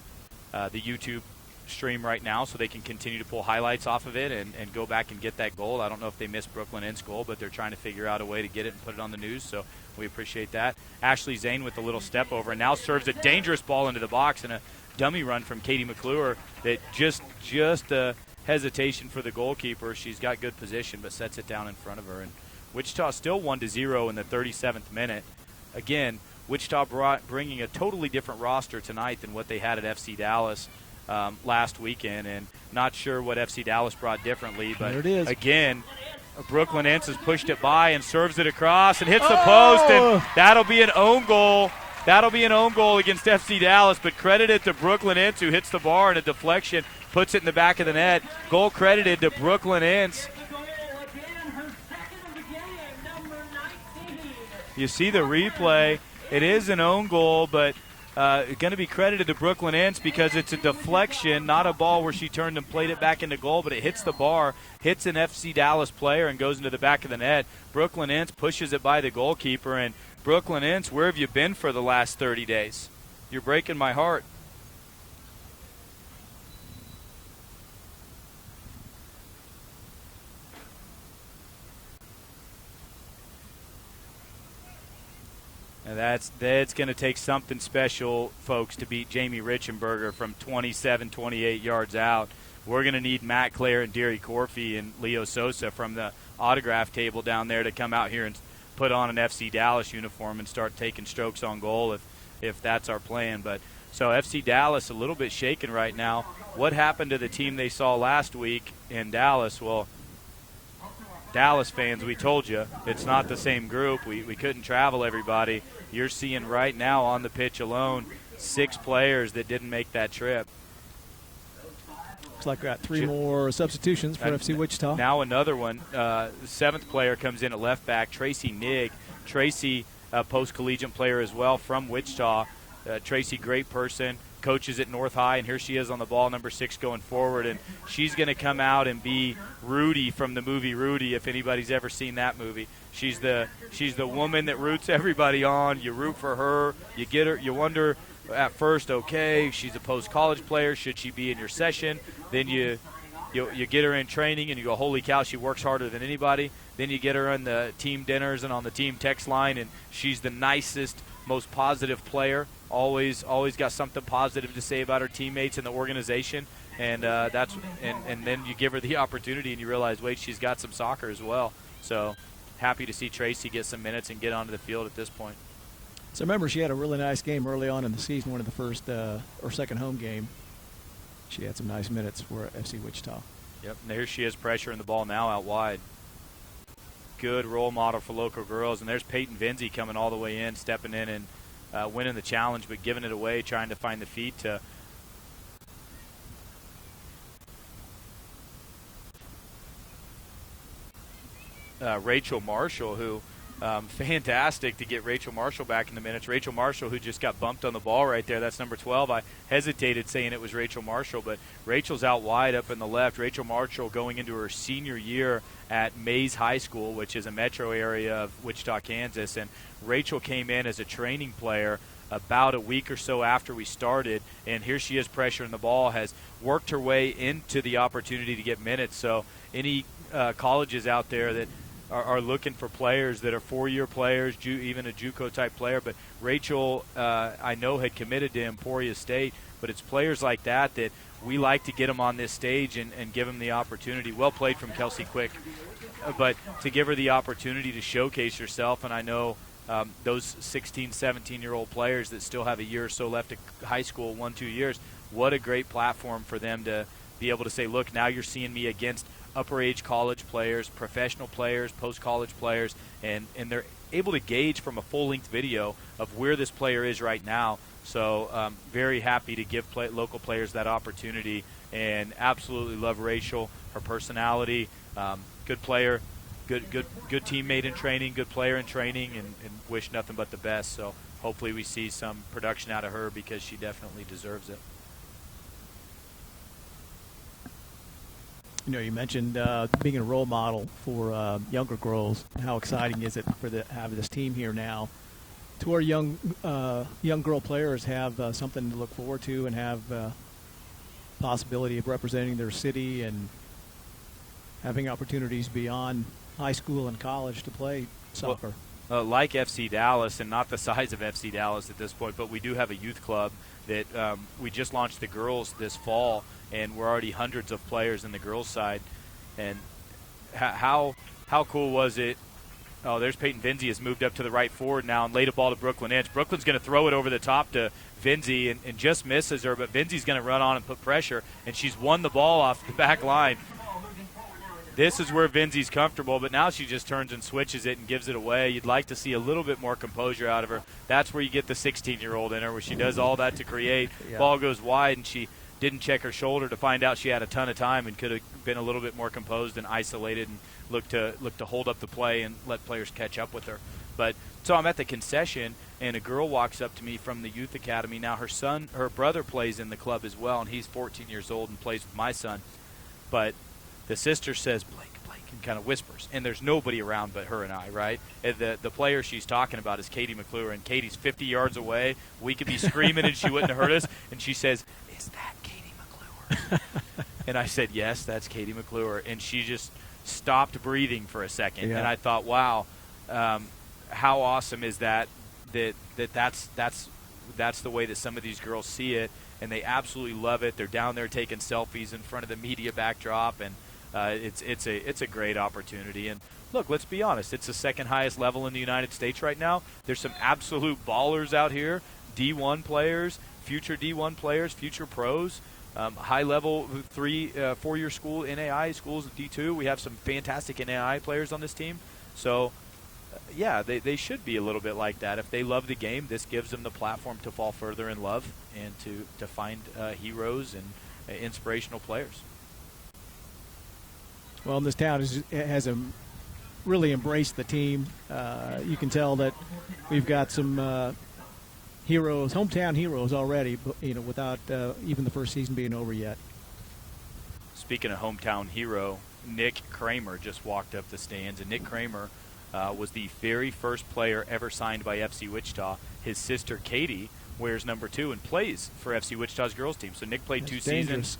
the YouTube stream right now so they can continue to pull highlights off of it and go back and get that goal. I don't know if they missed Brooklyn N's goal, but they're trying to figure out a way to get it and put it on the news, so we appreciate that. Ashley Zane with a little step over and now serves a dangerous ball into the box and a dummy run from Katie McClure that just hesitation for the goalkeeper. She's got good position but sets it down in front of her. And Wichita still 1-0 in the 37th minute. Again, Wichita bringing a totally different roster tonight than what they had at FC Dallas last weekend, and not sure what FC Dallas brought differently. But there it is. Again, Brooklyn Ince has pushed it by and serves it across and hits the post, and that'll be an own goal. That'll be an own goal against FC Dallas, but credited to Brooklyn Ince, who hits the bar in a deflection, puts it in the back of the net. Goal credited to Brooklyn Ince. You see the replay. It is an own goal, but going to be credited to Brooklyn Ince because it's a deflection, not a ball where she turned and played it back into goal, but it hits the bar, hits an FC Dallas player, and goes into the back of the net. Brooklyn Ince pushes it by the goalkeeper, and Brooklyn Ince, where have you been for the last 30 days? You're breaking my heart. And that's going to take something special, folks, to beat Jamie Richenberger from 27, 28 yards out. We're going to need Matt Clare and Deary Corfey and Leo Sosa from the autograph table down there to come out here and put on an FC Dallas uniform and start taking strokes on goal if that's our plan. But so FC Dallas a little bit shaken right now. What happened to the team they saw last week in Dallas? Well, Dallas fans, we told you, it's not the same group. We couldn't travel everybody. You're seeing right now on the pitch alone 6 players that didn't make that trip. Looks like we got 3 more substitutions for FC Wichita. Now another one. The 7th player comes in at left back, Tracy Nigg. Tracy, a post-collegiate player as well from Wichita. Tracy, great person, coaches at North High, and here she is on the ball, number 6, going forward. And she's going to come out and be Rudy from the movie Rudy, if anybody's ever seen that movie. She's the woman that roots everybody on. You root for her. You get her. You wonder at first, okay, she's a post-college player. Should she be in your session? Then you get her in training, and you go, holy cow, she works harder than anybody. Then you get her on the team dinners and on the team text line, and she's the nicest, most positive player. Always got something positive to say about her teammates and the organization, and and then you give her the opportunity, and you realize, wait, she's got some soccer as well. So happy to see Tracy get some minutes and get onto the field at this point. So remember, she had a really nice game early on in the season, one of the first or second home game. She had some nice minutes for FC Wichita. Yep, and there she is, pressuring the ball now out wide. Good role model for local girls, and there's Peyton Vinzi coming all the way in, stepping in and winning the challenge, but giving it away, trying to find the feet to Rachel Marshall, who fantastic to get Rachel Marshall back in the minutes. Rachel Marshall, who just got bumped on the ball right there, that's number 12. I hesitated saying it was Rachel Marshall, but Rachel's out wide up in the left. Rachel Marshall going into her senior year at Mays High School, which is a metro area of Wichita, Kansas. And Rachel came in as a training player about a week or so after we started, and here she is pressuring the ball, has worked her way into the opportunity to get minutes. So any colleges out there that are looking for players that are four-year players, even a JUCO-type player. But Rachel, I know, had committed to Emporia State, but it's players like that we like to get them on this stage and give them the opportunity. Well played from Kelsey Quick, but to give her the opportunity to showcase herself. And I know those 16, 17-year-old players that still have a year or so left at high school, 1-2 years, what a great platform for them to be able to say, look, now you're seeing me against upper age college players, professional players, post-college players, and they're able to gauge from a full-length video of where this player is right now. So very happy to give local players that opportunity, and absolutely love Rachel, her personality, good player, good teammate in training, good player in training, and wish nothing but the best. So hopefully we see some production out of her because she definitely deserves it. You know, you mentioned being a role model for younger girls. How exciting is it for have this team here now, to our young girl players have something to look forward to and have possibility of representing their city and having opportunities beyond high school and college to play soccer. Well, like FC Dallas, and not the size of FC Dallas at this point, but we do have a youth club that we just launched the girls this fall, and we're already hundreds of players in the girls' side. And how cool was it? Oh, there's Peyton Vinzi has moved up to the right forward now and laid a ball to Brooklyn Inch. Brooklyn's going to throw it over the top to Vinzi and just misses her, but Vinzi's going to run on and put pressure, and she's won the ball off the back line. This is where Vinzi's comfortable, but now she just turns and switches it and gives it away. You'd like to see a little bit more composure out of her. That's where you get the 16-year-old in her, where she does all that to create. Yeah. Ball goes wide, and she didn't check her shoulder to find out she had a ton of time and could have been a little bit more composed and isolated and look to hold up the play and let players catch up with her. But so I'm at the concession, and a girl walks up to me from the youth academy. Now her brother plays in the club as well, and he's 14 years old and plays with my son. But the sister says, Blake, and kind of whispers, and there's nobody around but her and I, right? And the player she's talking about is Katie McClure, and Katie's 50 yards away. We could be screaming, and she wouldn't have heard us. And she says, "Is that Katie McClure?" And I said, "Yes, that's Katie McClure." And she just stopped breathing for a second, and I thought, wow, how awesome is that that's the way that some of these girls see it, and they absolutely love it. They're down there taking selfies in front of the media backdrop, and it's a great opportunity. And look, let's be honest, it's the second highest level in the United States right now. There's some absolute ballers out here, D1 players, future D1 players, future pros. High-level 4-year school NAI schools at D2. We have some fantastic NAI players on this team. So, they should be a little bit like that. If they love the game, this gives them the platform to fall further in love and to find heroes and inspirational players. Well, this town has really embraced the team. You can tell that we've got some heroes, hometown heroes already, without even the first season being over yet. Speaking of hometown hero, Nick Kramer just walked up the stands, and Nick Kramer was the very first player ever signed by FC Wichita. His sister Katie wears number 2 and plays for FC Wichita's girls team. So Nick played 2 seasons.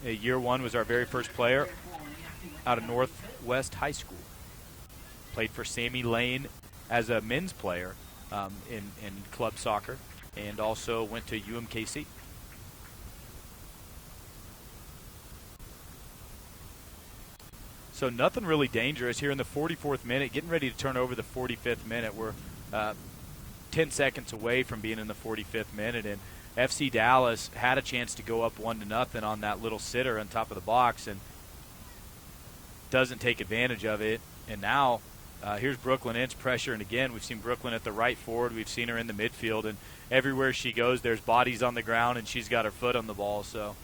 Year 1 was our very first player out of Northwest High School. Played for Sammy Lane as a men's player in club soccer, and also went to UMKC. So nothing really dangerous here in the 44th minute, getting ready to turn over the 45th minute. We're 10 seconds away from being in the 45th minute, and FC Dallas had a chance to go up 1-0 on that little sitter on top of the box and doesn't take advantage of it. And now here's Brooklyn Inch pressure, and again, we've seen Brooklyn at the right forward. We've seen her in the midfield, and everywhere she goes, there's bodies on the ground, and she's got her foot on the ball. So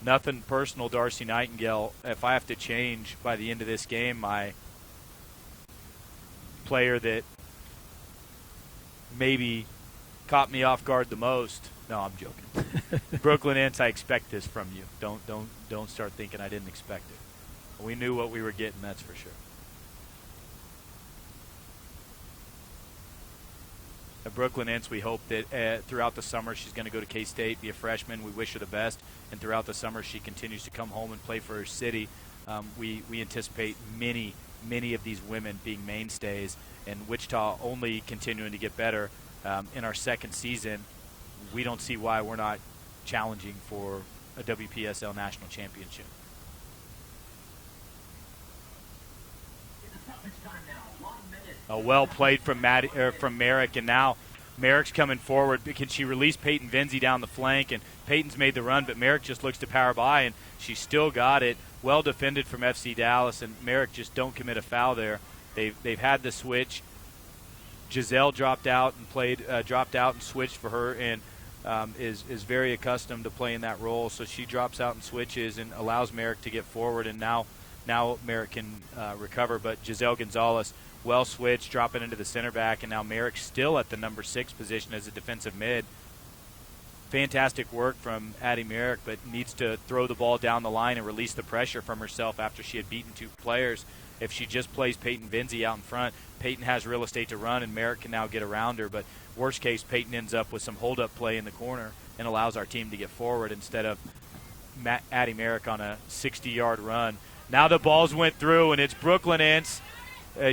nothing personal, Darcy Nightingale. If I have to change by the end of this game my player that maybe caught me off guard the most. No, I'm joking. Brooklyn Ince, I expect this from you. Don't start thinking I didn't expect it. We knew what we were getting, that's for sure. At Brooklyn Ince, we hope that throughout the summer she's going to go to K-State, be a freshman. We wish her the best. And throughout the summer she continues to come home and play for her city. We anticipate many of these women being mainstays, and Wichita only continuing to get better. In our second season, we don't see why we're not challenging for a WPSL national championship. Well played from Merrick, and now Merrick's coming forward. Can she release Peyton Vinzi down the flank? And Peyton's made the run, but Merrick just looks to power by, and she still got it. Well defended from FC Dallas, and Merrick just don't commit a foul there. They've had the switch. Giselle dropped out and switched for her, and is very accustomed to playing that role. So she drops out and switches and allows Merrick to get forward, and now Merrick can recover. But Giselle Gonzalez, well switched, dropping into the center back, and now Merrick still at the number 6 position as a defensive mid. Fantastic work from Addie Merrick, but needs to throw the ball down the line and release the pressure from herself after she had beaten 2 players. If she just plays Peyton Vinzi out in front, Peyton has real estate to run, and Merrick can now get around her. But worst case, Peyton ends up with some hold-up play in the corner and allows our team to get forward instead of Addie Merrick on a 60-yard run. Now the balls went through, and it's Brooklyn Ince.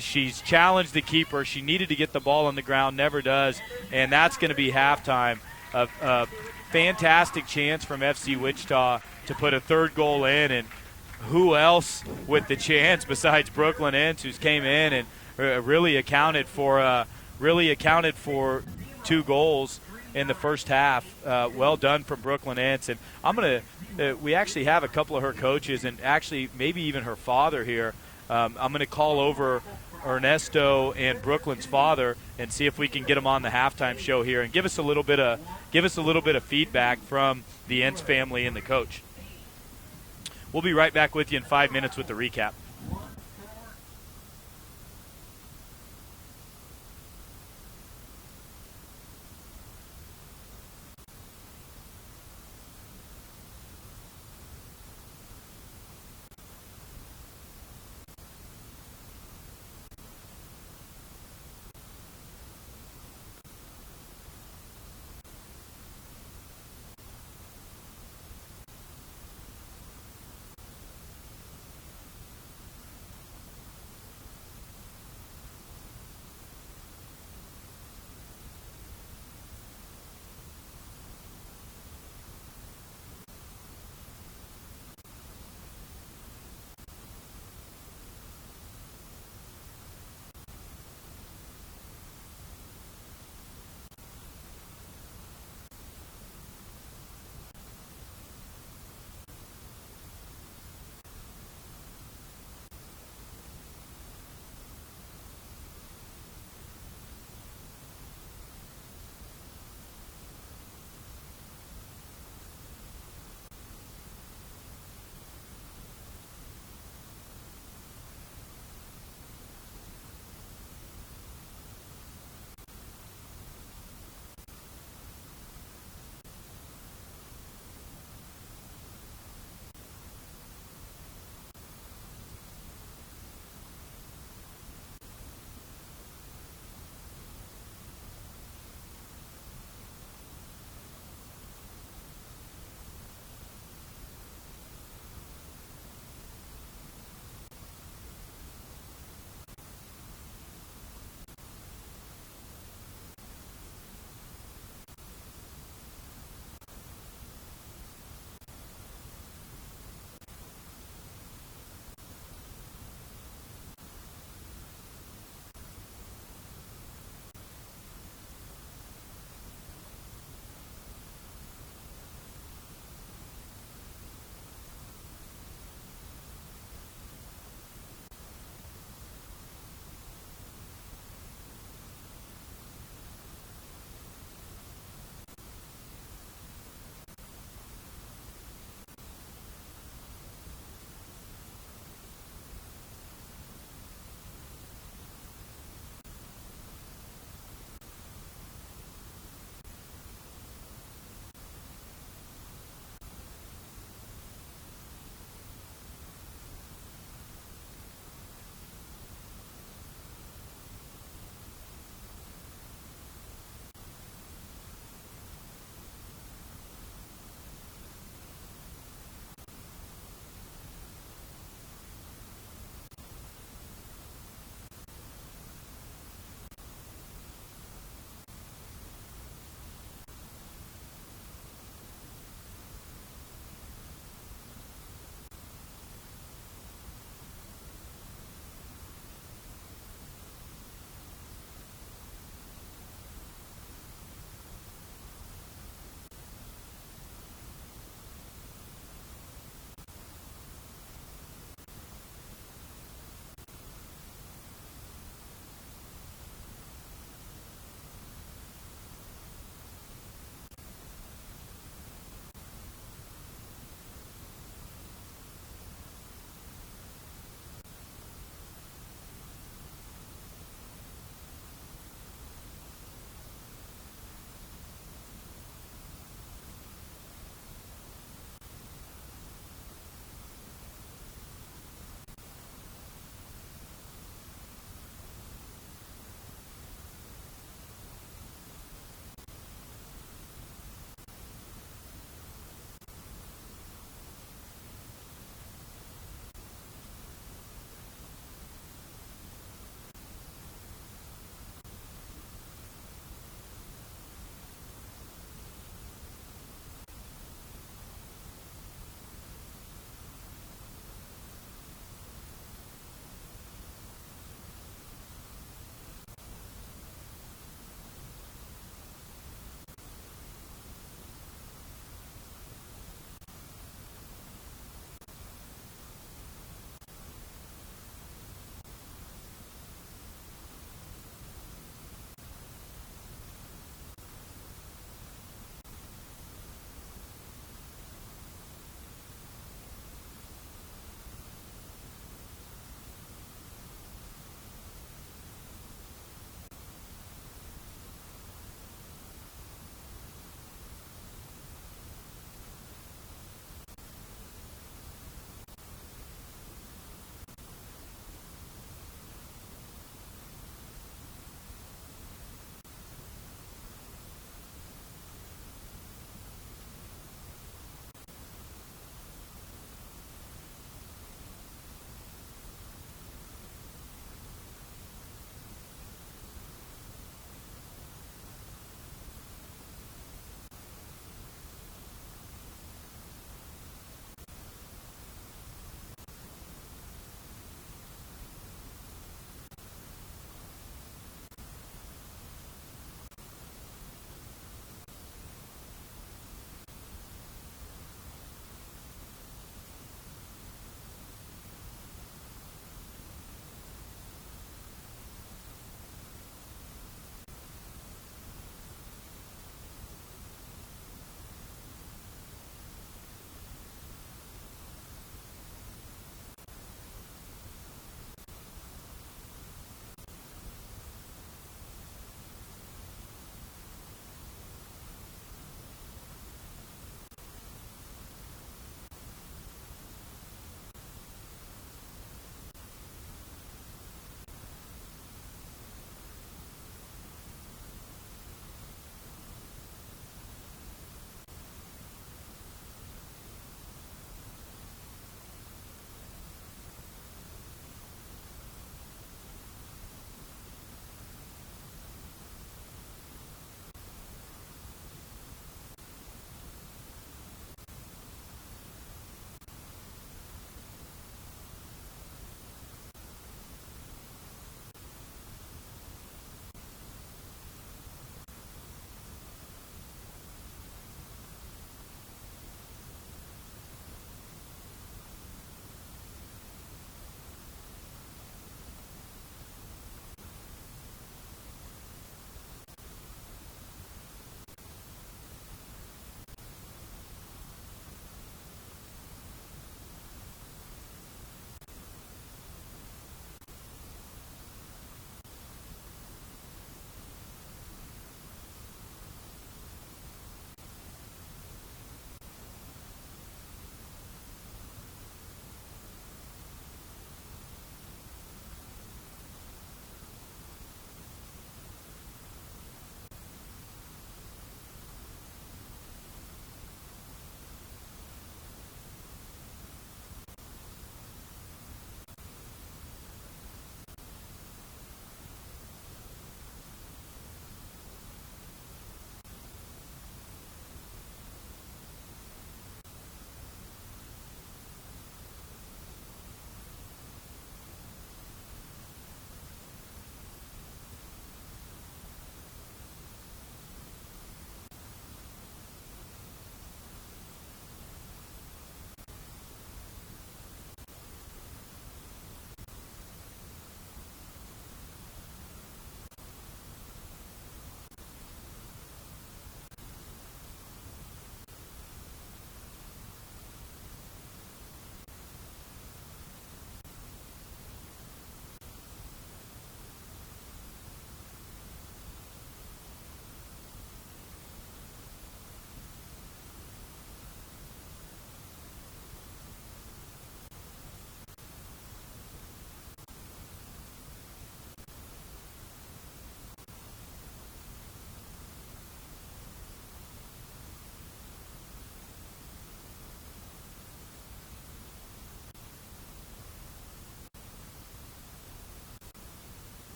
She's challenged the keeper. She needed to get the ball on the ground, never does, and that's going to be halftime. A fantastic chance from FC Wichita to put a third goal in, and who else with the chance besides Brooklyn Ince, who's came in and really accounted for 2 goals in the first half. Well done from Brooklyn Ince, and we actually have a couple of her coaches, and actually maybe even her father here. I'm going to call over Ernesto and Brooklyn's father and see if we can get them on the halftime show here and give us a little bit of feedback from the Ince family and the coach. We'll be right back with you in 5 minutes with the recap.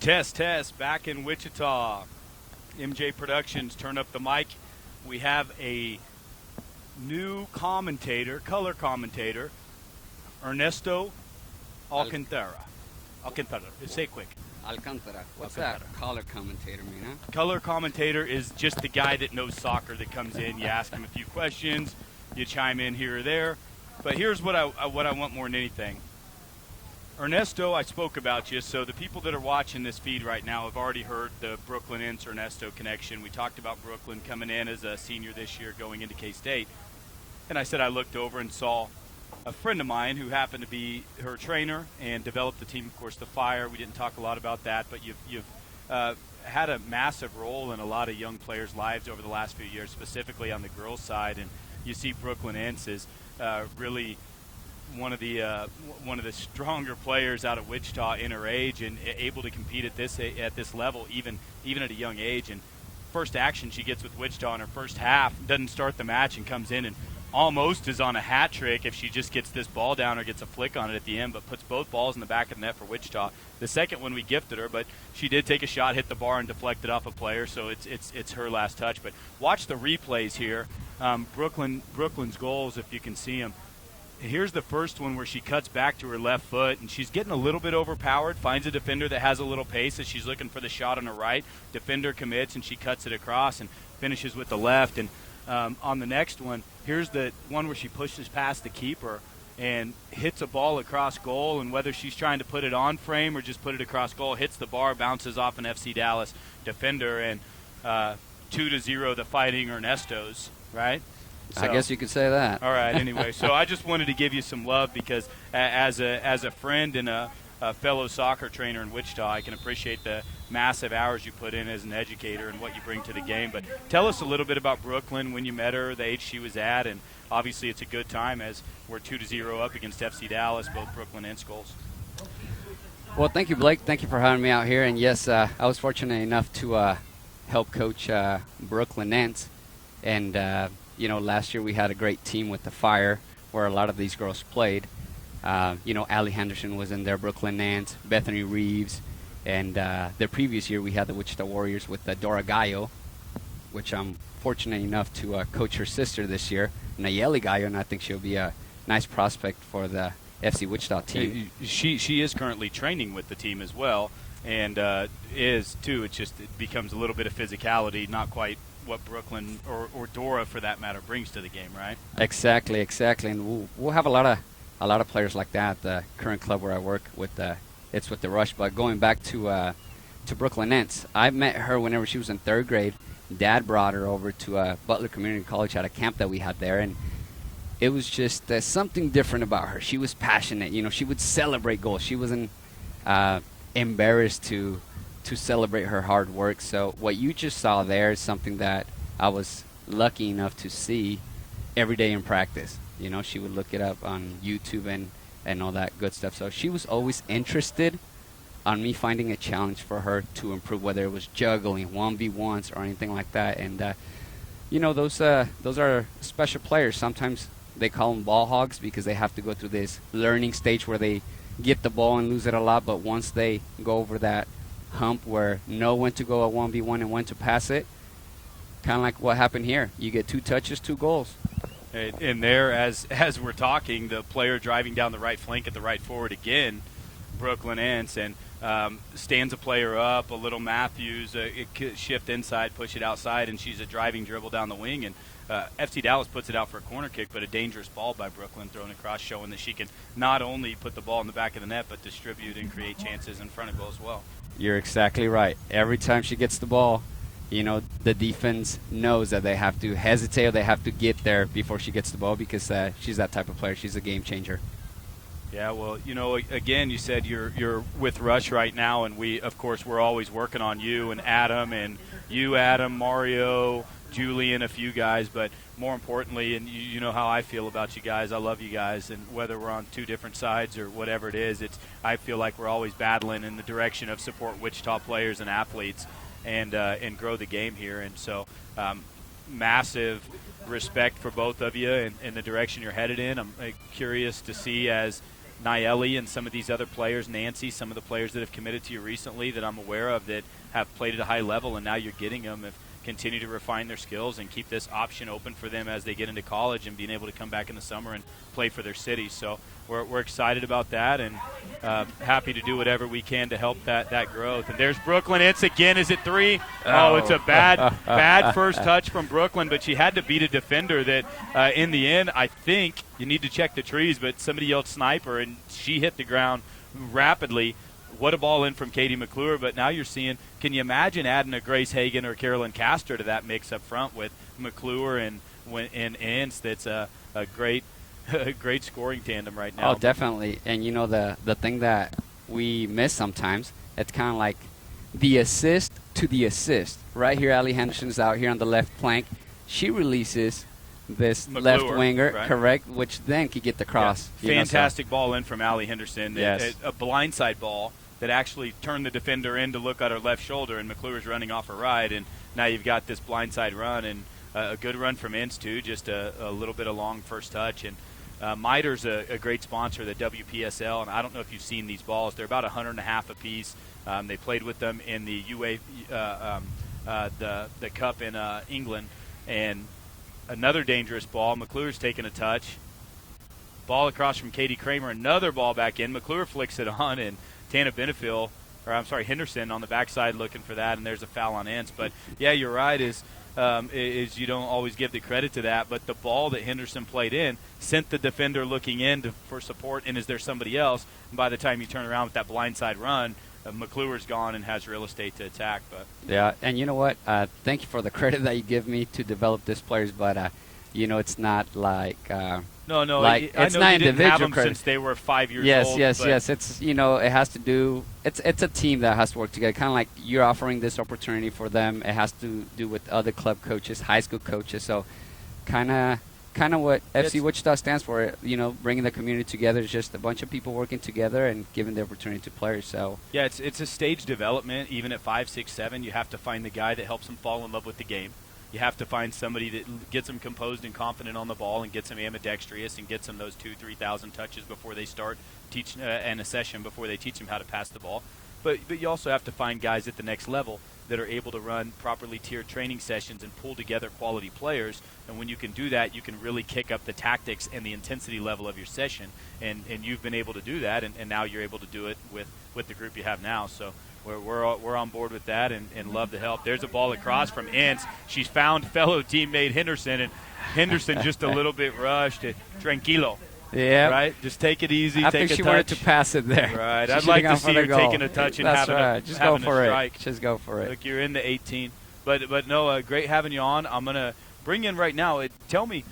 Test, back in Wichita. MJ Productions, turn up the mic. We have a new commentator, color commentator, Ernesto Alcantara. Say it quick. Alcantara. What's that color commentator mean, huh? Color commentator is just the guy that knows soccer that comes in. You ask him a few questions, you chime in here or there. But here's what I want more than anything. Ernesto, I spoke about you, so the people that are watching this feed right now have already heard the Brooklyn Inns Ernesto connection. We talked about Brooklyn coming in as a senior this year going into K-State. And I said I looked over and saw a friend of mine who happened to be her trainer and developed the team, of course, the Fire. We didn't talk a lot about that, but you've had a massive role in a lot of young players' lives over the last few years, specifically on the girls' side. And you see Brooklyn Inns is really one of the stronger players out of Wichita in her age and able to compete at this level even at a young age. And first action she gets with Wichita in her first half, doesn't start the match and comes in and almost is on a hat trick if she just gets this ball down or gets a flick on it at the end, but puts both balls in the back of the net for Wichita. The second one we gifted her, but she did take a shot, hit the bar, and deflect it off a player, so it's her last touch. But watch the replays here. Brooklyn's goals, if you can see them. Here's the first one where she cuts back to her left foot, and she's getting a little bit overpowered, finds a defender that has a little pace as she's looking for the shot on her right. Defender commits, and she cuts it across and finishes with the left. And on the next one, here's the one where she pushes past the keeper and hits a ball across goal, and whether she's trying to put it on frame or just put it across goal, hits the bar, bounces off an FC Dallas defender, and 2-0 the Fighting Ernestos, right? So, I guess you could say that. All right, anyway. So I just wanted to give you some love because as a friend and a fellow soccer trainer in Wichita, I can appreciate the massive hours you put in as an educator and what you bring to the game. But tell us a little bit about Brooklyn, when you met her, the age she was at, and obviously it's a good time as we're 2-0 up against FC Dallas, both Brooklyn and Skulls. Well, thank you, Blake. Thank you for having me out here. And, yes, I was fortunate enough to help coach Brooklyn Nance. And, last year we had a great team with the Fire where a lot of these girls played. Allie Henderson was in there, Brooklyn Nance, Bethany Reeves. And the previous year we had the Wichita Warriors with Dora Gallo, which I'm fortunate enough to coach her sister this year, Nayeli Gallo, and I think she'll be a nice prospect for the FC Wichita team. She is currently training with the team as well, and is too. It becomes a little bit of physicality, not quite what Brooklyn or Dora, for that matter, brings to the game, right? Exactly, and we'll have a lot of players like that. The current club where I work with, it's with the Rush. But going back to Brooklyn Nance, I met her whenever she was in third grade. Dad brought her over to Butler Community College at a camp that we had there, and it was just something different about her. She was passionate. She would celebrate goals. She wasn't embarrassed to celebrate her hard work. So what you just saw there is something that I was lucky enough to see every day in practice. She would look it up on YouTube and all that good stuff. So she was always interested on me finding a challenge for her to improve, whether it was juggling, 1v1s, or anything like that. And those are special players. Sometimes they call them ball hogs because they have to go through this learning stage where they get the ball and lose it a lot. But once they go over that hump where know when to go a 1v1 and when to pass it, kind of like what happened here. You get 2 touches, 2 goals. And there, as we're talking, the player driving down the right flank at the right forward again, Brooklyn Inns, and stands a player up, a little Matthews, shift inside, push it outside, and she's a driving dribble down the wing. And FC Dallas puts it out for a corner kick, but a dangerous ball by Brooklyn thrown across, showing that she can not only put the ball in the back of the net, but distribute and create chances in front of goal as well. You're exactly right. Every time she gets the ball, the defense knows that they have to hesitate or they have to get there before she gets the ball because she's that type of player. She's a game changer. Yeah, well, again, you said you're with Rush right now, and we're always working on you and Adam, Mario, Julian, a few guys, but more importantly, and you know how I feel about you guys. I love you guys, and whether we're on 2 different sides or whatever it is, I feel like we're always battling in the direction of support Wichita players and athletes and grow the game here. And so massive respect for both of you and the direction you're headed in. I'm curious to see as Nieli and some of these other players, Nancy, some of the players that have committed to you recently that I'm aware of that have played at a high level, and now you're getting them, have continue to refine their skills and keep this option open for them as they get into college and being able to come back in the summer and play for their cities. So we're excited about that and happy to do whatever we can to help that growth. And there's Brooklyn. It's again. Is it 3? Oh, it's a bad first touch from Brooklyn, but she had to beat a defender that in the end, I think you need to check the trees, but somebody yelled sniper, and she hit the ground rapidly. What a ball in from Katie McClure, but now you're seeing, can you imagine adding a Grace Hagan or Carolyn Castor to that mix up front with McClure and Ince? That's a great great scoring tandem right now. Oh, definitely. And, you know, the thing that we miss sometimes, it's kind of like the assist to the assist. Right here, Allie Henderson's out here on the left flank. She releases this McClure, left winger, right. Correct, which then could get the cross. Yeah. Fantastic ball in from Allie Henderson. Yes. A blindside ball that actually turned the defender in to look at her left shoulder, and McClure's running off her right, and now you've got this blindside run, and a good run from Ince, too, just a little bit of long first touch. And Miter's a great sponsor, the WPSL, and I don't know if you've seen these balls. They're about 150 apiece. They played with them in the the Cup in England, and another dangerous ball. McClure's taking a touch. Ball across from Katie Kramer, another ball back in. McClure flicks it on, and Tana Henderson on the backside looking for that, and there's a foul on Ince. But, yeah, you're right, is you don't always give the credit to that, but the ball that Henderson played in sent the defender looking in for support, and is there somebody else? And by the time you turn around with that blindside run, McClure's gone and has real estate to attack. But yeah, and you know what? Thank you for the credit that you give me to develop these players, but you know, it's not like no, like I it's know not you didn't have individual them credit. since they were 5 years old. Yes. It's, you know, it has to do. It's a team that has to work together. Kind of like you're offering this opportunity for them. It has to do with other club coaches, high school coaches. So, kind of what FC Wichita stands for. You know, bringing the community together is just a bunch of people working together and giving the opportunity to players. So yeah, it's a stage development. Even at 5, 6, 7, you have to find the guy that helps them fall in love with the game. You have to find somebody that gets them composed and confident on the ball and gets them ambidextrous and gets them those 2,000-3,000 touches before they start teaching and a session before they teach them how to pass the ball. But you also have to find guys at the next level that are able to run properly tiered training sessions and pull together quality players. And when you can do that, you can really kick up the tactics and the intensity level of your session. And you've been able to do that, and now you're able to do it with the group you have now. So we're on board with that and love the help. There's a ball across from Ince. She's found fellow teammate Henderson, and Henderson just a little bit rushed. Tranquilo. yeah, Right? Just take it easy. I take think a she touch. wanted to pass it there. Right. She I'd should've like gone to for see the her goal. taking a touch and That's having right. a Just having go for a strike. it. Just go for it. Look, you're in the 18. But no, great having you on. I'm going to bring in right now. Tell me,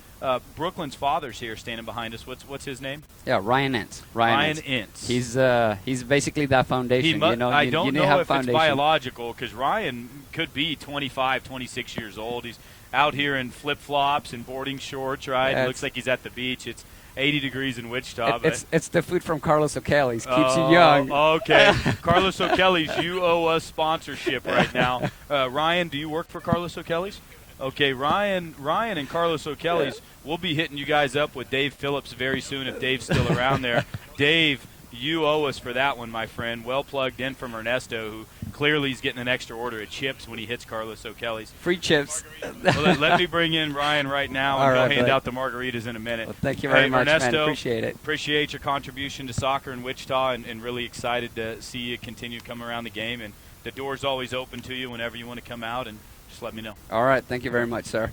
Brooklyn's father's here standing behind us. What's his name? Yeah, Ryan Ince. Ryan Ince. He's basically that foundation. You know, I you don't need know to have if foundation. it's biological because Ryan could be 25, 26 years old. He's out here in flip-flops and boarding shorts, right? Yeah, It looks like he's at the beach. It's 80 degrees in Wichita. It's the food from Carlos O'Kelly's. Keeps you young. Okay. Carlos O'Kelly's, you owe us sponsorship right now. Ryan, do you work for Carlos O'Kelly's? Okay, Ryan and Carlos O'Kelly's, we'll be hitting you guys up with Dave Phillips very soon if Dave's still around there. Dave, you owe us for that one, my friend. Well plugged in from Ernesto, who clearly is getting an extra order of chips when he hits Carlos O'Kelly's. Free chips. Well, let me bring in Ryan right now, and All he'll right, hand bud. out the margaritas in a minute. Well, thank you very much, Ernesto, man. Appreciate it. Appreciate your contribution to soccer in Wichita, and really excited to see you continue to come around the game. And the door's always open to you whenever you want to come out, and just let me know. All right. Thank you very much, sir.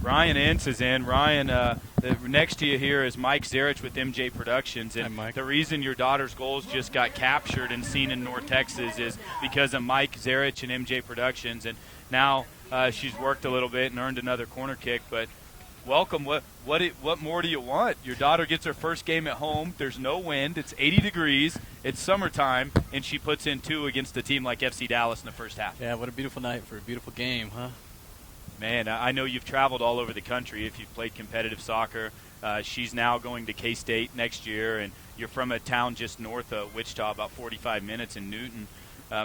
Ryan Ince is in. Ryan, next to you here is Mike Zarich with MJ Productions. And Hi, Mike. the reason your daughter's goals just got captured and seen in North Texas is because of Mike Zarich and MJ Productions. And now she's worked a little bit and earned another corner kick. But welcome. What more do you want? Your daughter gets her first game at home. There's no wind. It's 80 degrees. It's summertime. And she puts in 2 against a team like FC Dallas in the first half. Yeah, what a beautiful night for a beautiful game, huh? Man, I know you've traveled all over the country if you've played competitive soccer. She's now going to K-State next year, and you're from a town just north of Wichita, about 45 minutes in Newton.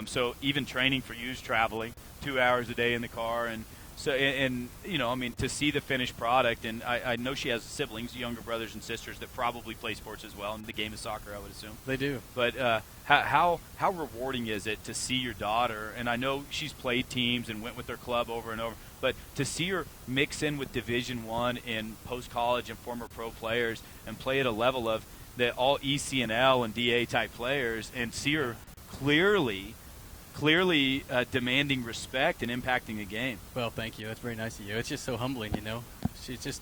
So even training for you is traveling, 2 hours a day in the car. And So, and you know, I mean, to see the finished product, and I know she has siblings, younger brothers and sisters that probably play sports as well in the game of soccer, I would assume. They do. But how rewarding is it to see your daughter, and I know she's played teams and went with her club over and over, but to see her mix in with Division I and post-college and former pro players and play at a level of the all ECNL and DA type players, and see her clearly demanding respect and impacting the game. Well, thank you. That's very nice of you. It's just so humbling, you know. She's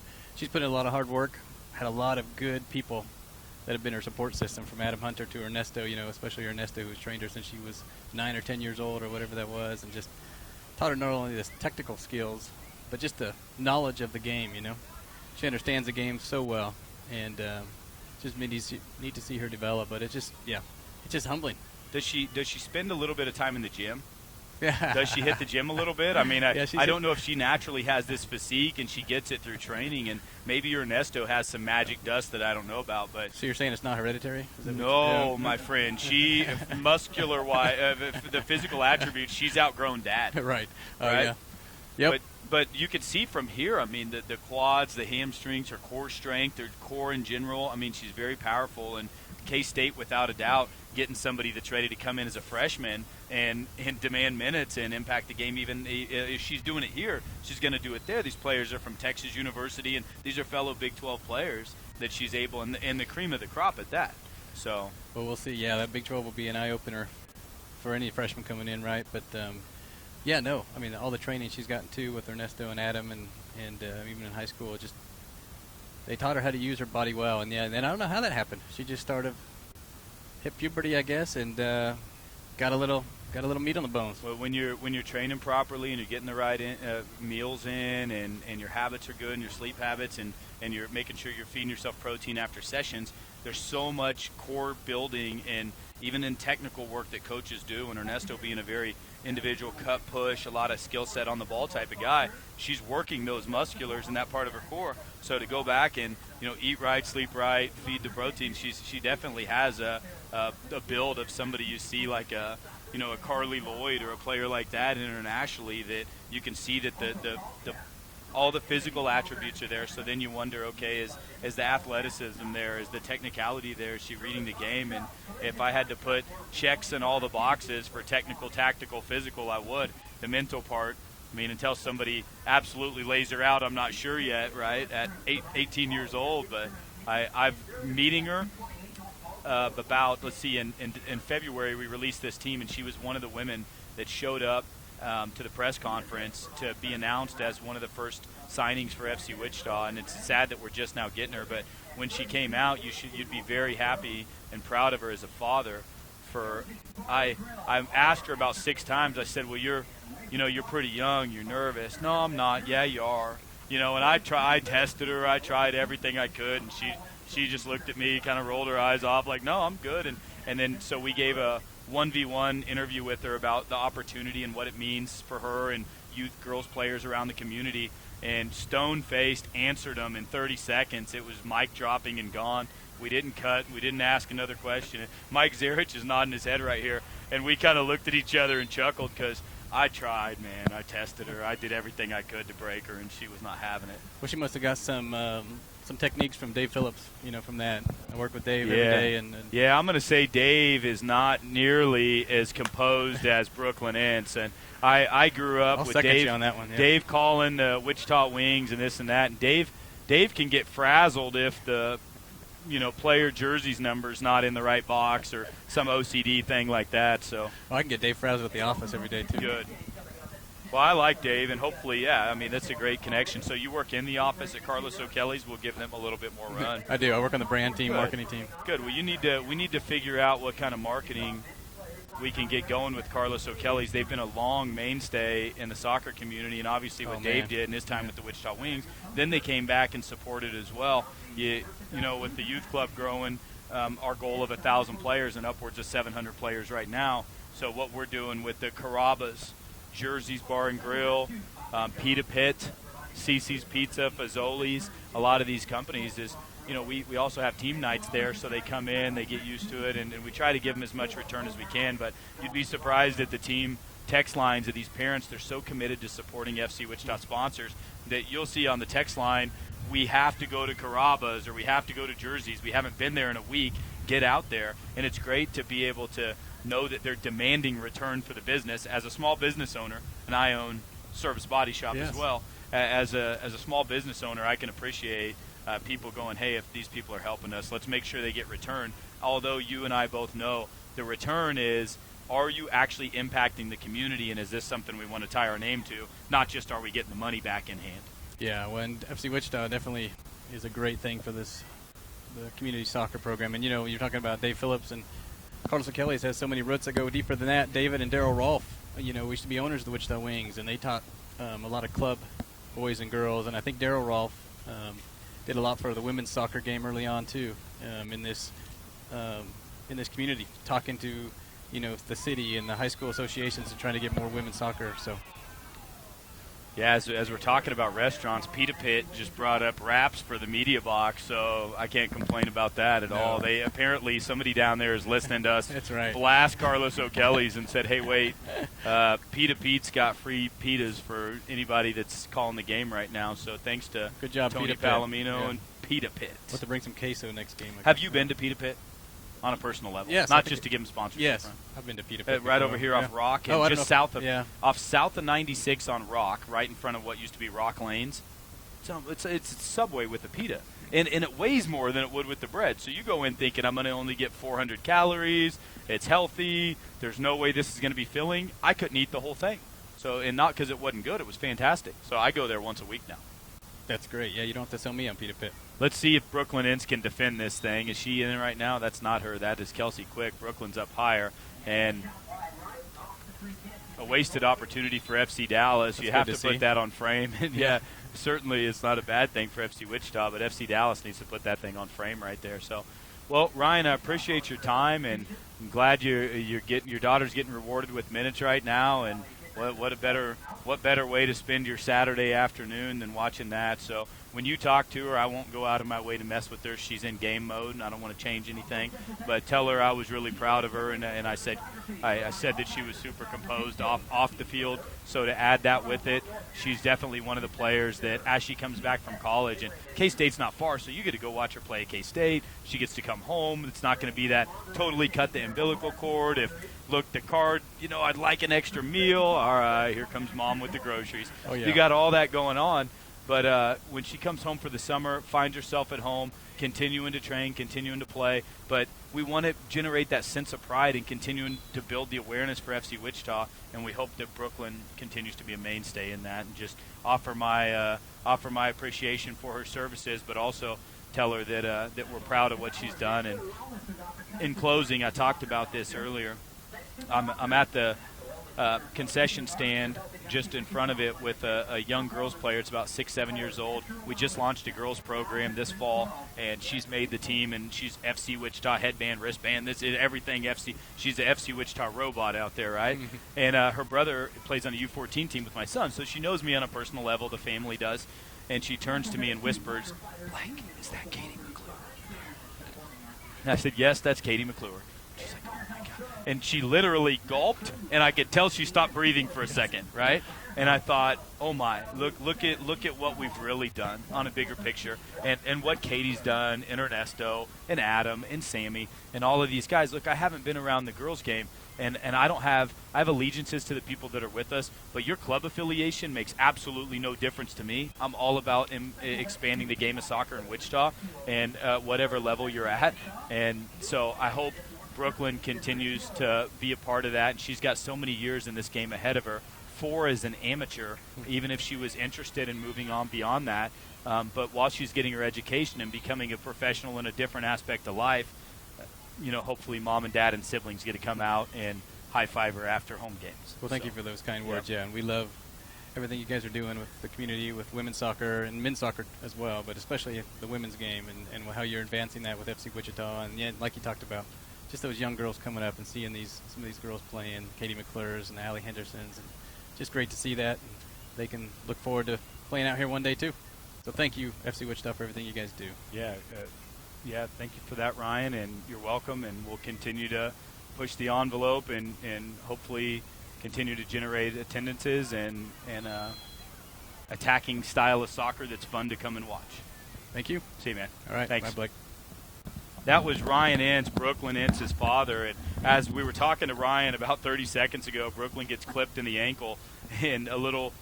put in a lot of hard work, had a lot of good people that have been her support system, from Adam Hunter to Ernesto, you know, especially Ernesto, who's trained her since she was 9 or 10 years old or whatever that was, and just taught her not only the technical skills, but just the knowledge of the game, you know. She understands the game so well, and just neat to see her develop, but it's just humbling. Does she spend a little bit of time in the gym? Yeah. Does she hit the gym a little bit? I mean, I don't know if she naturally has this physique and she gets it through training, and maybe Ernesto has some magic dust that I don't know about. But so you're saying it's not hereditary? No, my friend. She, muscular-wise, the physical attributes, she's outgrown Dad. Right. Right? Yeah. Yep. But you can see from here, I mean, the quads, the hamstrings, her core strength, her core in general. I mean, she's very powerful. And K-State, without a doubt, getting somebody that's ready to come in as a freshman and demand minutes and impact the game. Even if she's doing it here, she's going to do it there. These players are from Texas University, and these are fellow Big 12 players that she's able, and the cream of the crop at that. So, well, we'll see. Yeah, that Big 12 will be an eye-opener for any freshman coming in, right? But, yeah, no. I mean, all the training she's gotten, too, with Ernesto and Adam and even in high school, just they taught her how to use her body well. And, yeah, and I don't know how that happened. She just started hit puberty, I guess, and got a little meat on the bones. Well, when you're training properly and you're getting the right meals in, and your habits are good, and your sleep habits, and you're making sure you're feeding yourself protein after sessions, there's so much core building and even in technical work that coaches do. And Ernesto, being a very individual cut push, a lot of skill set on the ball type of guy, she's working those musculars in that part of her core. So to go back and eat right, sleep right, feed the protein, she definitely has a build of somebody you see like a Carly Lloyd or a player like that internationally, that you can see that the all the physical attributes are there. So then you wonder, okay, is the athleticism there? Is the technicality there? Is she reading the game? And if I had to put checks in all the boxes for technical, tactical, physical, I would. The mental part, I mean, until somebody absolutely lays her out, I'm not sure yet, right, at 18 years old. But I've meeting her about, let's see, in February we released this team, and she was one of the women that showed up to the press conference to be announced as one of the first signings for FC Wichita. And it's sad that we're just now getting her, but when she came out, you'd be very happy and proud of her as a father. I asked her about 6 times. I said, well, you're pretty young, you're nervous. No, I'm not. Yeah, you are. And I tested her, I tried everything I could, and she just looked at me, kind of rolled her eyes off like, no, I'm good. And then so we gave a 1v1 interview with her about the opportunity and what it means for her and youth girls players around the community, and stone-faced answered them in 30 seconds. It was mic dropping and gone. We didn't cut. We didn't ask another question. Mike Zarich is nodding his head right here, and we kind of looked at each other and chuckled because I tried, man. I tested her. I did everything I could to break her, and she was not having it. Well, she must have got some techniques from Dave Phillips, from that. I work with Dave every day. And yeah, I'm going to say Dave is not nearly as composed as Brooklyn Ince. And I grew up with Dave, you on that one, yeah. Dave calling the Wichita Wings and this and that. And Dave can get frazzled if the player jersey's number's not in the right box or some OCD thing like that. So I can get Dave frazzled at the office every day, too. Good. Well, I like Dave, and hopefully, that's a great connection. So you work in the office at Carlos O'Kelly's. We'll give them a little bit more run. I do. I work on the brand team, Good. Marketing team. Good. Well, we need to figure out what kind of marketing we can get going with Carlos O'Kelly's. They've been a long mainstay in the soccer community, and obviously what Dave did in his time with the Wichita Wings. Then they came back and supported as well. With the youth club growing, our goal of 1,000 players and upwards of 700 players right now. So what we're doing with the Carrabba's, Jersey's Bar and Grill, Pita Pit, Cece's Pizza, Fazoli's, a lot of these companies is, we also have team nights there, so they come in, they get used to it, and we try to give them as much return as we can. But you'd be surprised at the team text lines of these parents. They're so committed to supporting FC Wichita sponsors that you'll see on the text line, we have to go to Carrabba's or we have to go to Jersey's. We haven't been there in a week. Get out there. And it's great to be able to know that they're demanding return for the business. As a small business owner, and I own Service Body Shop as well, as a small business owner, I can appreciate people going, hey, if these people are helping us, let's make sure they get return. Although you and I both know the return is, are you actually impacting the community, and is this something we want to tie our name to, not just are we getting the money back in hand? Yeah, well, and FC Wichita definitely is a great thing for the community soccer program. And, you know, you're talking about Dave Phillips and Carlos O'Kelly's has so many roots that go deeper than that. David and Daryl Rolfe, you know, we used to be owners of the Wichita Wings, and they taught a lot of club boys and girls. And I think Daryl Rolfe did a lot for the women's soccer game early on, too, in this community, talking to, you know, the city and the high school associations and trying to get more women's soccer. So, yeah, as we're talking about restaurants, Pita Pit just brought up wraps for the media box, so I can't complain about that at all. They apparently, somebody down there is listening to us That's right. blast Carlos O'Kelly's and said, hey, wait, Pita Pete's got free pitas for anybody that's calling the game right now. So thanks to Good job, Tony Pita Pit. Palomino and Pita Pit. We'll have to bring some queso next game. Have you been to Pita Pit on a personal level? Yes. Not just to give them sponsorship. Yes, Right? I've been to Pita Pit. Right before. over here off Rock, and I don't just know south if- south of 96 on Rock, right in front of what used to be Rock Lanes. So it's a Subway with a pita, and it weighs more than it would with the bread. So you go in thinking I'm going to only get 400 calories. It's healthy. There's no way this is going to be filling. I couldn't eat the whole thing. So, and not because it wasn't good. It was fantastic. So I go there once a week now. That's great. Yeah, you don't have to sell me on Pita Pit. Let's see if Brooklyn Ince can defend this thing. Is she in right now? That's not her. That is Kelsey Quick. Brooklyn's up higher. And a wasted opportunity for FC Dallas. That's you have good to to put see. that on frame. And yeah, certainly it's not a bad thing for FC Wichita, but FC Dallas needs to put that thing on frame right there. So, well, Ryan, I appreciate your time, and I'm glad you're getting your daughter's getting rewarded with minutes right now. And what better way to spend your Saturday afternoon than watching that? So when you talk to her, I won't go out of my way to mess with her. She's in game mode, and I don't want to change anything. But tell her I was really proud of her, and I said that she was super composed off the field. So to add that with it, she's definitely one of the players that as she comes back from college, and K-State's not far, so you get to go watch her play at K-State. She gets to come home. It's not going to be that totally cut the umbilical cord. Look, the card, I'd like an extra meal. All right, here comes mom with the groceries. Oh, yeah. You got all that going on. But when she comes home for the summer, finds herself at home, continuing to train, continuing to play. But we want to generate that sense of pride and continuing to build the awareness for FC Wichita. And we hope that Brooklyn continues to be a mainstay in that, and just offer my appreciation for her services, but also tell her that we're proud of what she's done. And in closing, I talked about this earlier. I'm at the concession stand just in front of it with a young girls player. It's about 6-7 years old. We just launched a girls program this fall, and she's made the team, and she's FC Wichita headband, wristband. This is everything FC. She's the FC Wichita robot out there, right? And her brother plays on a U-14 team with my son, so she knows me on a personal level. The family does. And she turns to me and whispers, "Blake, is that Katie McClure?" And I said, "Yes, that's Katie McClure." She's like, "Oh my God." And she literally gulped, and I could tell she stopped breathing for a second, right? And I thought, oh my, look at what we've really done on a bigger picture, and what Katie's done, and Ernesto, and Adam, and Sammy, and all of these guys. Look, I haven't been around the girls' game, and I have allegiances to the people that are with us, but your club affiliation makes absolutely no difference to me. I'm all about expanding the game of soccer in Wichita, and whatever level you're at. And so I hope Brooklyn continues to be a part of that, and she's got so many years in this game ahead of her. 4 as an amateur, even if she was interested in moving on beyond that. But while she's getting her education and becoming a professional in a different aspect of life, hopefully mom and dad and siblings get to come out and high-five her after home games. Well, thank you for those kind words, yeah. And we love everything you guys are doing with the community, with women's soccer and men's soccer as well, but especially the women's game and how you're advancing that with FC Wichita. And yeah, like you talked about, just those young girls coming up and seeing some of these girls playing, Katie McClure's and Allie Henderson's, and just great to see that. And they can look forward to playing out here one day too. So thank you, FC Wichita, for everything you guys do. Yeah, thank you for that, Ryan, and you're welcome. And we'll continue to push the envelope and hopefully continue to generate attendances and attacking style of soccer that's fun to come and watch. Thank you. See you, man. All right. Thanks. Bye, Blake. That was Ryan Ince, Brooklyn Ince's father. And as we were talking to Ryan about 30 seconds ago, Brooklyn gets clipped in the ankle in a little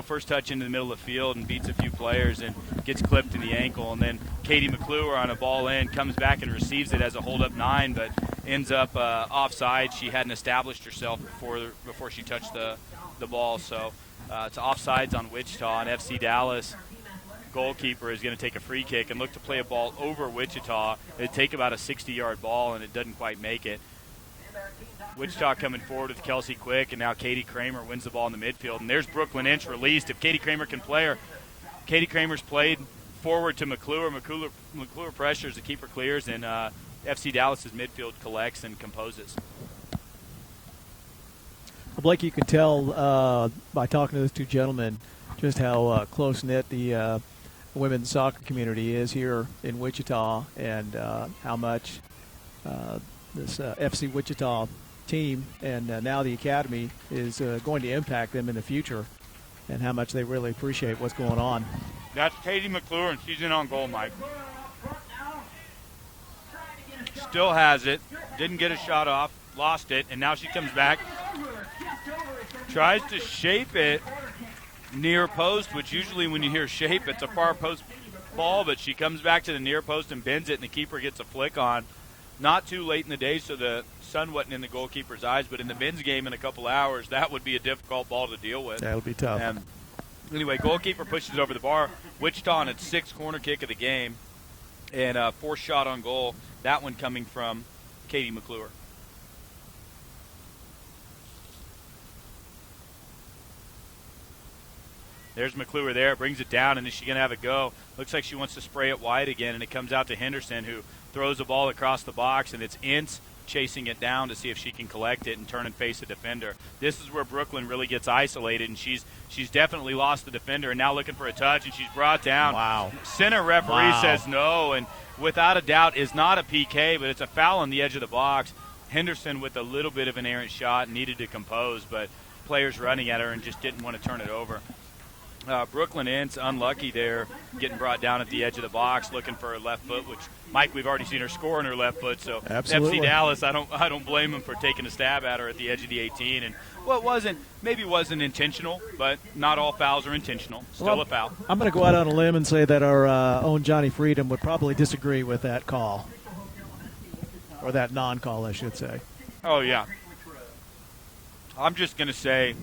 first touch into the middle of the field and beats a few players and gets clipped in the ankle. And then Katie McClure on a ball in comes back and receives it as a hold-up 9, but ends up offside. She hadn't established herself before she touched the ball. So it's offsides on Wichita, and FC Dallas goalkeeper is going to take a free kick and look to play a ball over Wichita. It'd take about a 60-yard ball, and it doesn't quite make it. Wichita coming forward with Kelsey Quick, and now Katie Kramer wins the ball in the midfield. And there's Brooklyn Inch released. If Katie Kramer can play her, Katie Kramer's played forward to McClure. McClure pressures, the keeper clears, and FC Dallas's midfield collects and composes. Well, Blake, you can tell by talking to those two gentlemen just how close-knit the women's soccer community is here in Wichita, and how much this FC Wichita team and now the academy is going to impact them in the future, and how much they really appreciate what's going on. That's Katie McClure, and she's in on goal, Mike. Still has it. Didn't get a shot off. Lost it, and now she comes back. Tries to shape it near post, which usually when you hear shape, it's a far post ball, but she comes back to the near post and bends it, and the keeper gets a flick on. Not too late in the day, so the sun wasn't in the goalkeeper's eyes, but in the men's game in a couple hours, that would be a difficult ball to deal with. That'll be tough. And anyway, goalkeeper pushes over the bar. Wichita on its 6th corner kick of the game, and 4th shot on goal. That one coming from Katie McClure. There's McClure there, brings it down, and is she going to have a go? Looks like she wants to spray it wide again, and it comes out to Henderson, who throws the ball across the box, and it's Ince chasing it down to see if she can collect it and turn and face the defender. This is where Brooklyn really gets isolated, and she's definitely lost the defender, and now looking for a touch, and she's brought down. Wow. Center referee says no, and without a doubt is not a PK, but it's a foul on the edge of the box. Henderson with a little bit of an errant shot, needed to compose, but players running at her and just didn't want to turn it over. Brooklyn Ince unlucky there, getting brought down at the edge of the box, looking for her left foot, which, Mike, we've already seen her score on her left foot, so Absolutely. FC Dallas, I don't blame him for taking a stab at her at the edge of the 18. And well, maybe wasn't intentional, but not all fouls are intentional. Still a foul. I'm going to go out on a limb and say that our own Johnny Freedom would probably disagree with that call, or that non-call, I should say. Oh, yeah. I'm just going to say,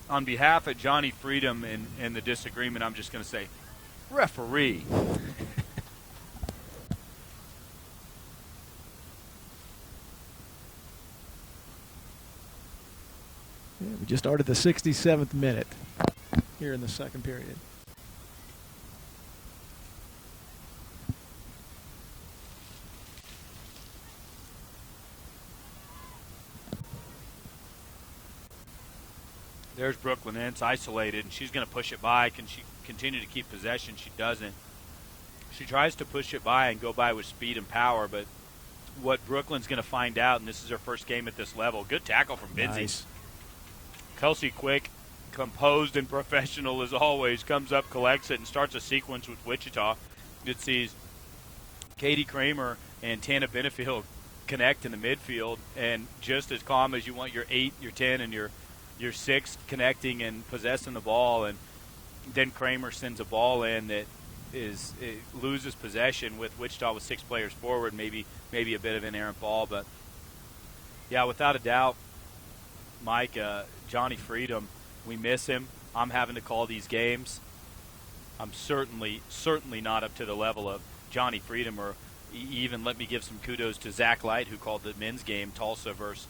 on behalf of Johnny Freedom and the disagreement, I'm just going to say, referee. Yeah, we just started the 67th minute here in the second period. There's Brooklyn Ince isolated, and she's going to push it by. Can she continue to keep possession? She doesn't. She tries to push it by and go by with speed and power, but what Brooklyn's going to find out, and this is her first game at this level, good tackle from Binzi. Nice. Kelsey Quick, composed and professional as always, comes up, collects it, and starts a sequence with Wichita. It sees Katie Kramer and Tana Benefield connect in the midfield, and just as calm as you want your 8, your 10, and your 6 connecting and possessing the ball, and then Kramer sends a ball in that loses possession with Wichita with 6 players forward, maybe a bit of an errant ball. But, yeah, without a doubt, Mike, Johnny Freedom, we miss him. I'm having to call these games. I'm certainly not up to the level of Johnny Freedom, or even let me give some kudos to Zach Light, who called the men's game, Tulsa versus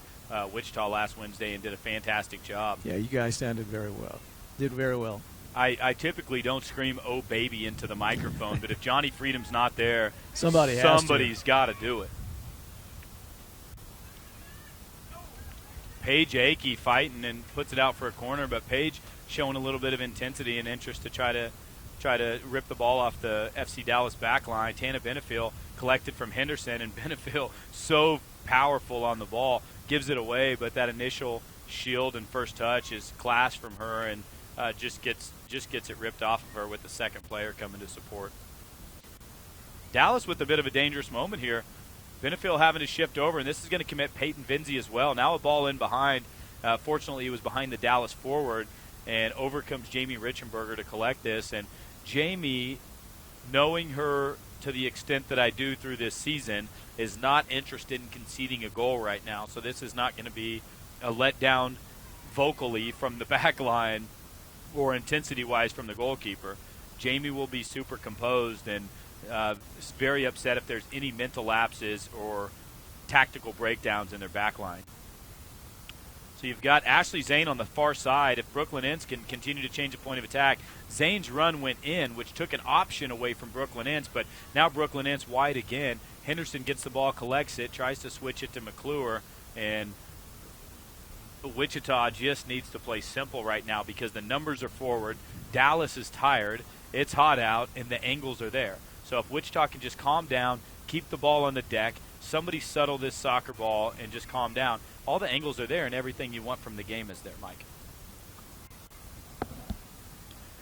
Wichita last Wednesday, and did a fantastic job. Yeah, you guys sounded very well. Did very well. I typically don't scream "Oh baby" into the microphone, but if Johnny Freedom's not there, somebody's got to do it. Paige Akey fighting and puts it out for a corner, but Paige showing a little bit of intensity and interest to try to try to rip the ball off the FC Dallas back line. Tana Benefiel collected from Henderson, and Benefiel so powerful on the ball, gives it away, but that initial shield and first touch is class from her, and just gets it ripped off of her with the second player coming to support. Dallas with a bit of a dangerous moment here. Benefiel having to shift over, and this is going to commit Peyton Vinzi as well. Now a ball in behind. Fortunately, he was behind the Dallas forward, and over comes Jamie Richenberger to collect this. And Jamie, knowing her to the extent that I do through this season, is not interested in conceding a goal right now. So this is not going to be a letdown vocally from the back line or intensity-wise from the goalkeeper. Jamie will be super composed and is very upset if there's any mental lapses or tactical breakdowns in their back line. So you've got Ashley Zane on the far side. If Brooklyn Inns can continue to change the point of attack, Zane's run went in, which took an option away from Brooklyn Inns, but now Brooklyn Inns wide again. Henderson gets the ball, collects it, tries to switch it to McClure, and Wichita just needs to play simple right now because the numbers are forward. Dallas is tired. It's hot out, and the angles are there. So if Wichita can just calm down, keep the ball on the deck, somebody settle this soccer ball and just calm down, all the angles are there and everything you want from the game is there, Mike.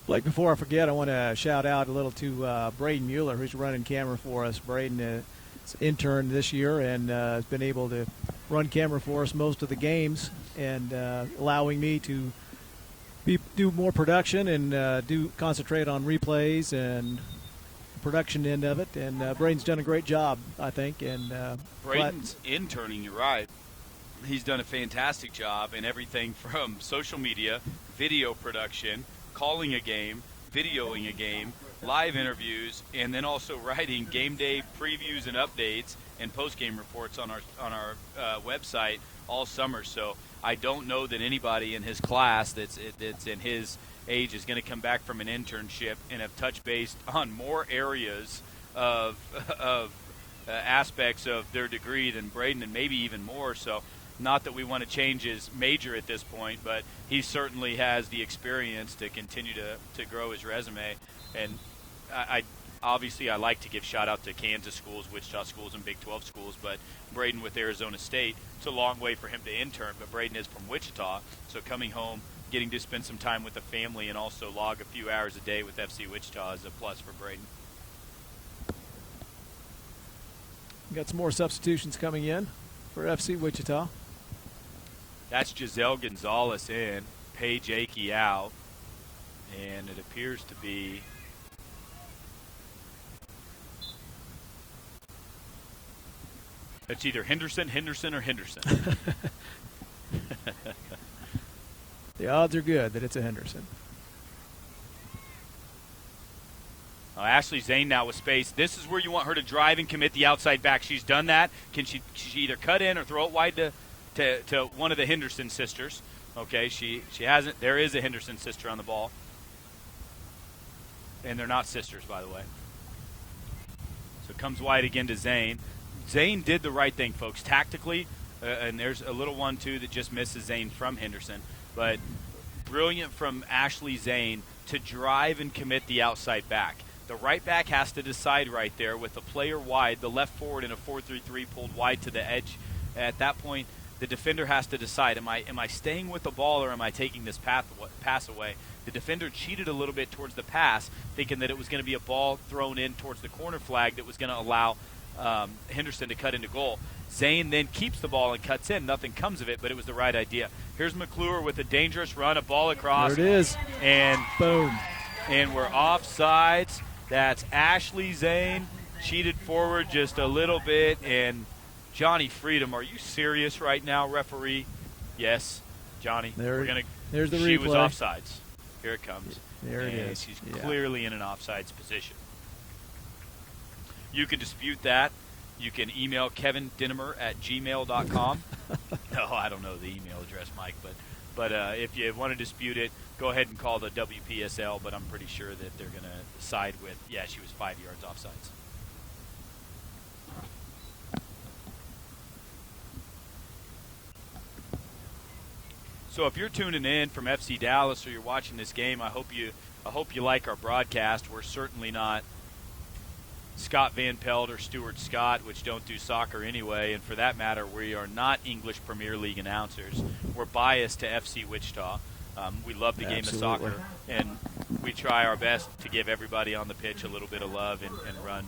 Blake, before I forget, I want to shout out a little to Braden Mueller, who's running camera for us. Braden is an intern this year and has been able to run camera for us most of the games and allowing me to do more production and concentrate on replays and production end of it. And Braden's done a great job, I think. And Braden's interning, you're right. He's done a fantastic job in everything from social media, video production, calling a game, videoing a game, live interviews, and then also writing game day previews and updates and post-game reports on our website all summer. So I don't know that anybody in his class that's in his age is going to come back from an internship and have touched base on more areas of aspects of their degree than Braden, and maybe even more. So not that we want to change his major at this point, but he certainly has the experience to continue to grow his resume. And I obviously I like to give shout out to Kansas schools, Wichita schools, and Big 12 schools, but Braden with Arizona State, it's a long way for him to intern, but Braden is from Wichita, so coming home, getting to spend some time with the family and also log a few hours a day with FC Wichita is a plus for Braden. Got some more substitutions coming in for FC Wichita. That's Giselle Gonzalez in, Paige Akey out, and it appears to be it's either Henderson, or Henderson. The odds are good that it's a Henderson. Ashley Zane now with space. This is where you want her to drive and commit the outside back. She's done that. Can she either cut in or throw it wide to one of the Henderson sisters? Okay, she hasn't. There is a Henderson sister on the ball. And they're not sisters, by the way. So it comes wide again to Zane. Zane did the right thing, folks, tactically. And there's a little 1-2 that just misses Zane from Henderson. But brilliant from Ashley Zane to drive and commit the outside back. The right back has to decide right there with the player wide, the left forward in a 4-3-3 pulled wide to the edge. At that point, the defender has to decide, am I staying with the ball or am I taking this pass away? The defender cheated a little bit towards the pass, thinking that it was going to be a ball thrown in towards the corner flag that was going to allow Henderson to cut into goal. Zane then keeps the ball and cuts in. Nothing comes of it, but it was the right idea. Here's McClure with a dangerous run, a ball across. There it is. And boom. And we're offsides. That's Ashley Zane. Cheated forward just a little bit. And Johnny Freedom, are you serious right now, referee? Yes, Johnny. There's the She replay. was offsides. Here it comes. There it and is. She's Yeah. clearly in an offsides position. You can dispute that. You can email kevindinemer@gmail.com. No, I don't know the email address, Mike, but if you want to dispute it, go ahead and call the WPSL, but I'm pretty sure that they're going to side with, yeah, she was 5 yards offsides. So if you're tuning in from FC Dallas or you're watching this game, I hope you I hope you like our broadcast. We're certainly not Scott Van Pelt or Stuart Scott, which don't do soccer anyway, and for that matter, we are not English Premier League announcers. We're biased to FC Wichita. We love the game of soccer, and we try our best to give everybody on the pitch a little bit of love and run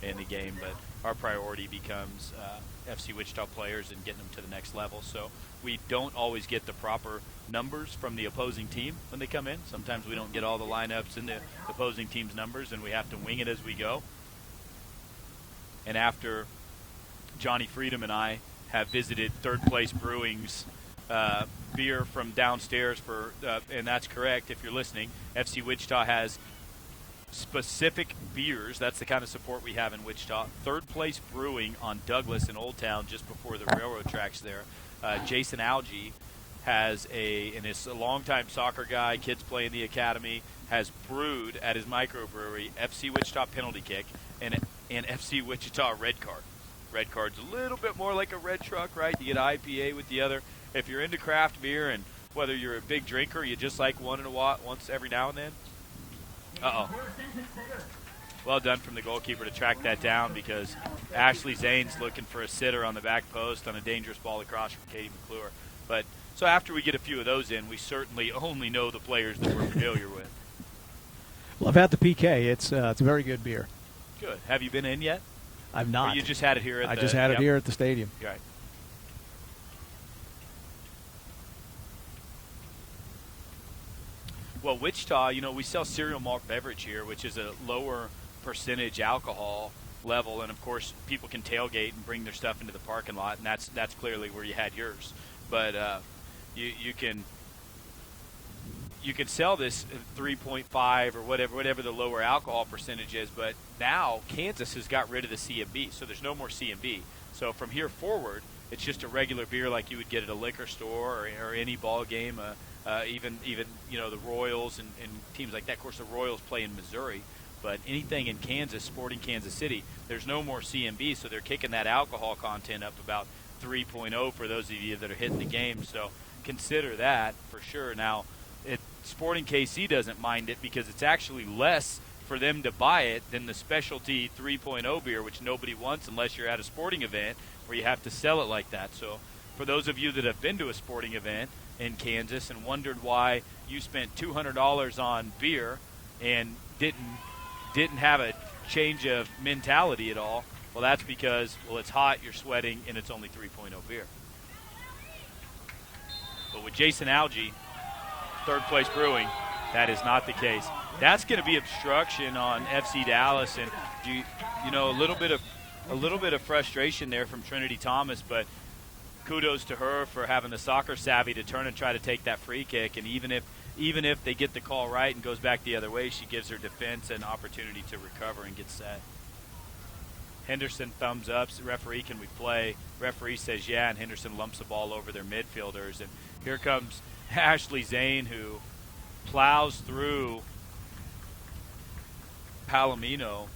in the game, but our priority becomes FC Wichita players and getting them to the next level. So we don't always get the proper numbers from the opposing team when they come in. Sometimes we don't get all the lineups in the opposing team's numbers, and we have to wing it as we go. And after Johnny Freedom and I have visited Third Place Brewing's beer from downstairs and that's correct if you're listening, FC Wichita has specific beers. That's the kind of support we have in Wichita. Third Place Brewing on Douglas in Old Town, just before the railroad tracks there. Jason Algie and is a longtime soccer guy, kids play in the academy, has brewed at his microbrewery FC Wichita Penalty Kick and FC Wichita Red Card. Red Card's a little bit more like a red truck, right? You get IPA with the other. If you're into craft beer and whether you're a big drinker, you just like one in a while, once every now and then. Well done from the goalkeeper to track that down, because Ashley Zane's looking for a sitter on the back post on a dangerous ball across from Katie McClure. But so after we get a few of those in, we certainly only know the players that we're familiar with. Well, I've had the PK. It's a very good beer. Good. Have you been in yet? I've not. Or you just had it here at I just had it here at the stadium. Right. Well, Wichita, we sell cereal malt beverage here, which is a lower percentage alcohol level, and of course people can tailgate and bring their stuff into the parking lot, and that's clearly where you had yours. But you can sell this 3.5 or whatever the lower alcohol percentage is. But now Kansas has got rid of the C&B, so there's no more C&B. So from here forward, it's just a regular beer like you would get at a liquor store or any ball game. Even the Royals and teams like that. Of course, the Royals play in Missouri, but anything in Kansas, Sporting Kansas City, there's no more C&B, so they're kicking that alcohol content up about 3.0 for those of you that are hitting the game. So consider that for sure. Now, Sporting KC doesn't mind it because it's actually less for them to buy it than the specialty 3.0 beer, which nobody wants unless you're at a sporting event where you have to sell it like that. So for those of you that have been to a sporting event in Kansas and wondered why you spent $200 on beer and didn't have a change of mentality at all, well, that's because, it's hot, you're sweating, and it's only 3.0 beer. But with Jason Algie, Third Place Brewing, that is not the case. That's going to be obstruction on FC Dallas, and a little bit of frustration there from Trinity Thomas, but kudos to her for having the soccer savvy to turn and try to take that free kick. And even if they get the call right and goes back the other way, she gives her defense an opportunity to recover and get set. Henderson thumbs up. Referee, can we play? Referee says yeah, and Henderson lumps the ball over their midfielders. And here comes Ashley Zane, who plows through Palomino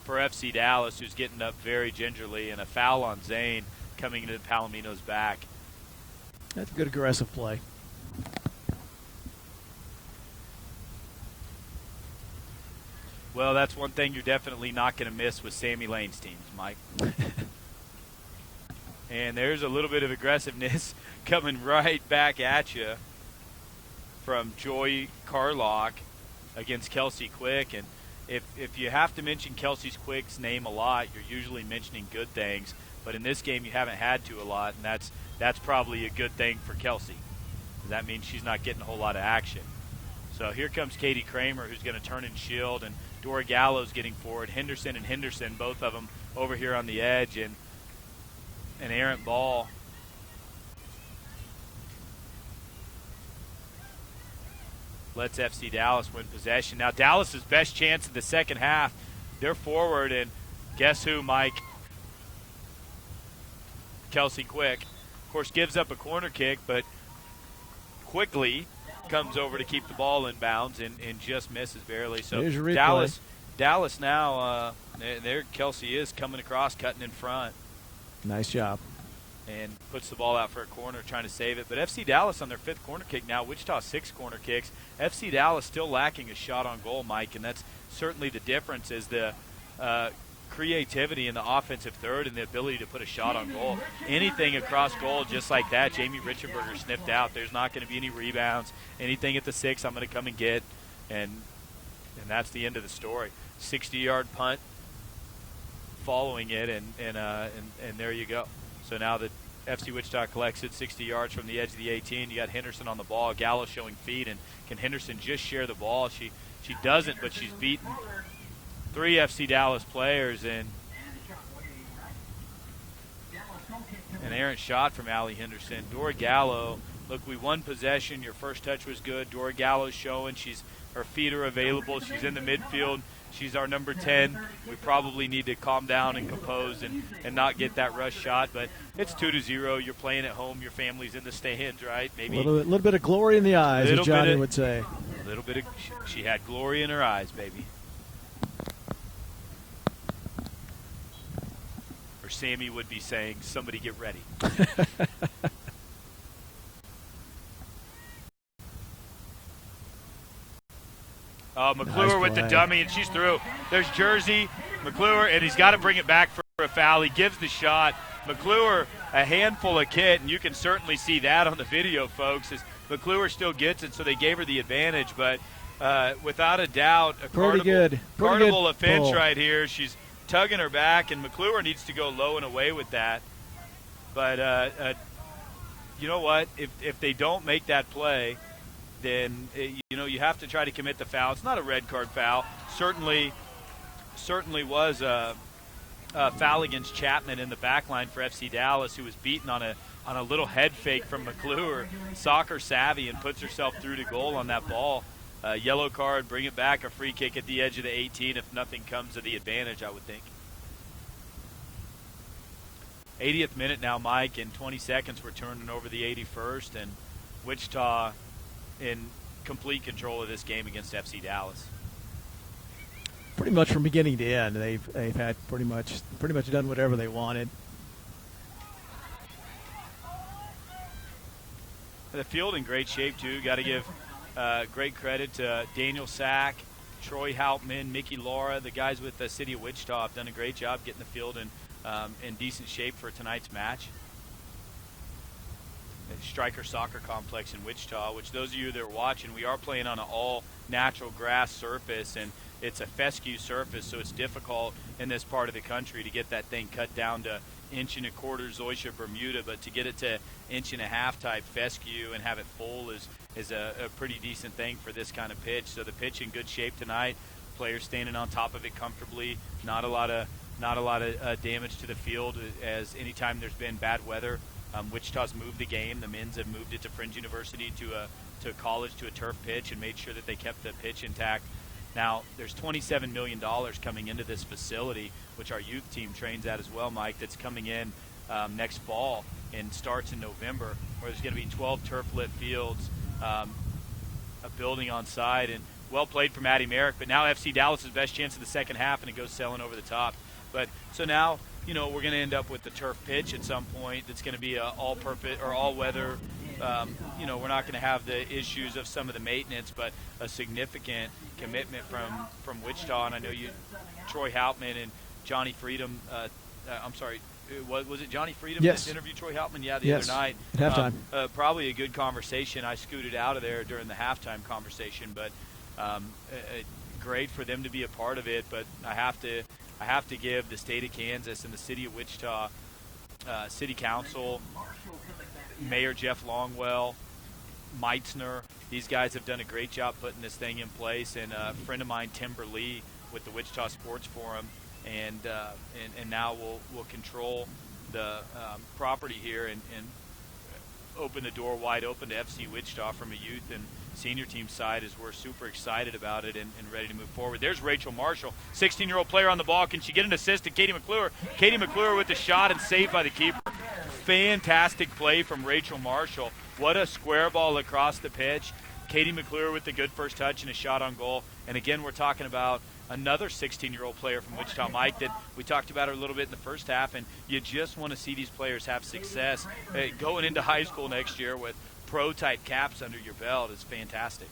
for FC Dallas, who's getting up very gingerly, and a foul on Zane coming into Palomino's back. That's good aggressive play. Well, that's one thing you're definitely not going to miss with Sammy Lane's teams, Mike. And there's a little bit of aggressiveness coming right back at you from Joy Carlock against Kelsey Quick. And if you have to mention Kelsey Quick's name a lot, you're usually mentioning good things. But in this game, you haven't had to a lot, and that's probably a good thing for Kelsey. That means she's not getting a whole lot of action. So here comes Katie Kramer, who's going to turn and shield, and Dora Gallo's getting forward. Henderson, both of them over here on the edge, and an errant ball. Lets FC Dallas win possession. Now Dallas's best chance in the second half. They're forward, and guess who, Mike? Kelsey Quick. Of course, gives up a corner kick, but quickly comes over to keep the ball in bounds and just misses barely. So Dallas now, there Kelsey is coming across, cutting in front. Nice job. and puts the ball out for a corner, trying to save it. But FC Dallas on their 5th corner kick now. Wichita 6 corner kicks. FC Dallas still lacking a shot on goal, Mike, and that's certainly the difference is the creativity in the offensive third and the ability to put a shot on goal. Anything across goal just like that, Jamie Richenberger sniffed out. There's not going to be any rebounds. Anything at the 6 I'm going to come and get, and that's the end of the story. 60-yard punt following it, and there you go. So now that FC Wichita collects it 60 yards from the edge of the 18, you got Henderson on the ball. Gallo showing feet, and can Henderson just share the ball? She doesn't, but she's beaten 3 FC Dallas players, and an errant shot from Allie Henderson. Dora Gallo, look, we won possession. Your first touch was good. Dora Gallo's showing. Her feet are available. She's in the midfield. She's our number 10. We probably need to calm down and compose and not get that rush shot. But it's 2-0. You're playing at home. Your family's in the stands, right? Maybe a little bit of glory in the eyes, as Johnny would say. A little bit of she had glory in her eyes, baby. Or Sammy would be saying, "Somebody get ready." McClure nice with the dummy, and she's through. There's Jersey, McClure, and he's got to bring it back for a foul. He gives the shot. McClure, a handful of kit, and you can certainly see that on the video, folks, as McClure still gets it, so they gave her the advantage. But without a doubt, a Carnival offense right here. She's tugging her back, and McClure needs to go low and away with that. But you know what? If they don't make that play, then you have to try to commit the foul. It's not a red card foul. Certainly was a foul against Chapman in the back line for FC Dallas, who was beaten on a little head fake from McClure. Soccer savvy, and puts herself through to goal on that ball. Yellow card, bring it back, a free kick at the edge of the 18 if nothing comes to the advantage, I would think. 80th minute now, Mike. In 20 seconds, we're turning over the 81st, and Wichita in complete control of this game against FC Dallas. Pretty much from beginning to end, they've had pretty much done whatever they wanted. The field in great shape too. Got to give great credit to Daniel Sack, Troy Hauptman, Mickey Laura. The guys with the City of Wichita have done a great job getting the field in decent shape for tonight's match. Stryker Soccer Complex in Wichita, which those of you that are watching, we are playing on an all-natural grass surface, and it's a fescue surface, so it's difficult in this part of the country to get that thing cut down to 1.25 inch Zoysia Bermuda, but to get it to 1.5 inch type fescue and have it full is a pretty decent thing for this kind of pitch. So the pitch in good shape tonight. Players standing on top of it comfortably. Not a lot of damage to the field, as anytime there's been bad weather. Wichita's moved the game. The men's have moved it to Fringe University, to college, to a turf pitch, and made sure that they kept the pitch intact. Now, there's $27 million coming into this facility, which our youth team trains at as well, Mike, that's coming in next fall and starts in November, where there's going to be 12 turf-lit fields, a building on site, and well played from Addie Merrick. But now FC Dallas' best chance in the second half, and it goes sailing over the top. But so now, we're going to end up with the turf pitch at some point. That's going to be a all-purpose or all-weather. We're not going to have the issues of some of the maintenance, but a significant commitment from Wichita. And I know Troy Hauptman and Johnny Freedom. Was it Johnny Freedom that interviewed Troy Hauptman? Yeah, the other night. At halftime. Probably a good conversation. I scooted out of there during the halftime conversation, but great for them to be a part of it. But I have to give the state of Kansas and the city of Wichita, City Council, Mayor Jeff Longwell, Meitzner. These guys have done a great job putting this thing in place. And a friend of mine, Timber Lee, with the Wichita Sports Forum, and now we'll control the property here and open the door wide open to FC Wichita from a youth and senior team side, as we're super excited about it and ready to move forward. There's Rachel Marshall, 16-year-old player on the ball. Can she get an assist to Katie McClure? Katie McClure with the shot and saved by the keeper. Fantastic play from Rachel Marshall. What a square ball across the pitch. Katie McClure with the good first touch and a shot on goal. And again, we're talking about another 16-year-old player from Wichita, Mike, that we talked about her a little bit in the first half, and you just want to see these players have success. Going into high school next year with pro-type caps under your belt is fantastic.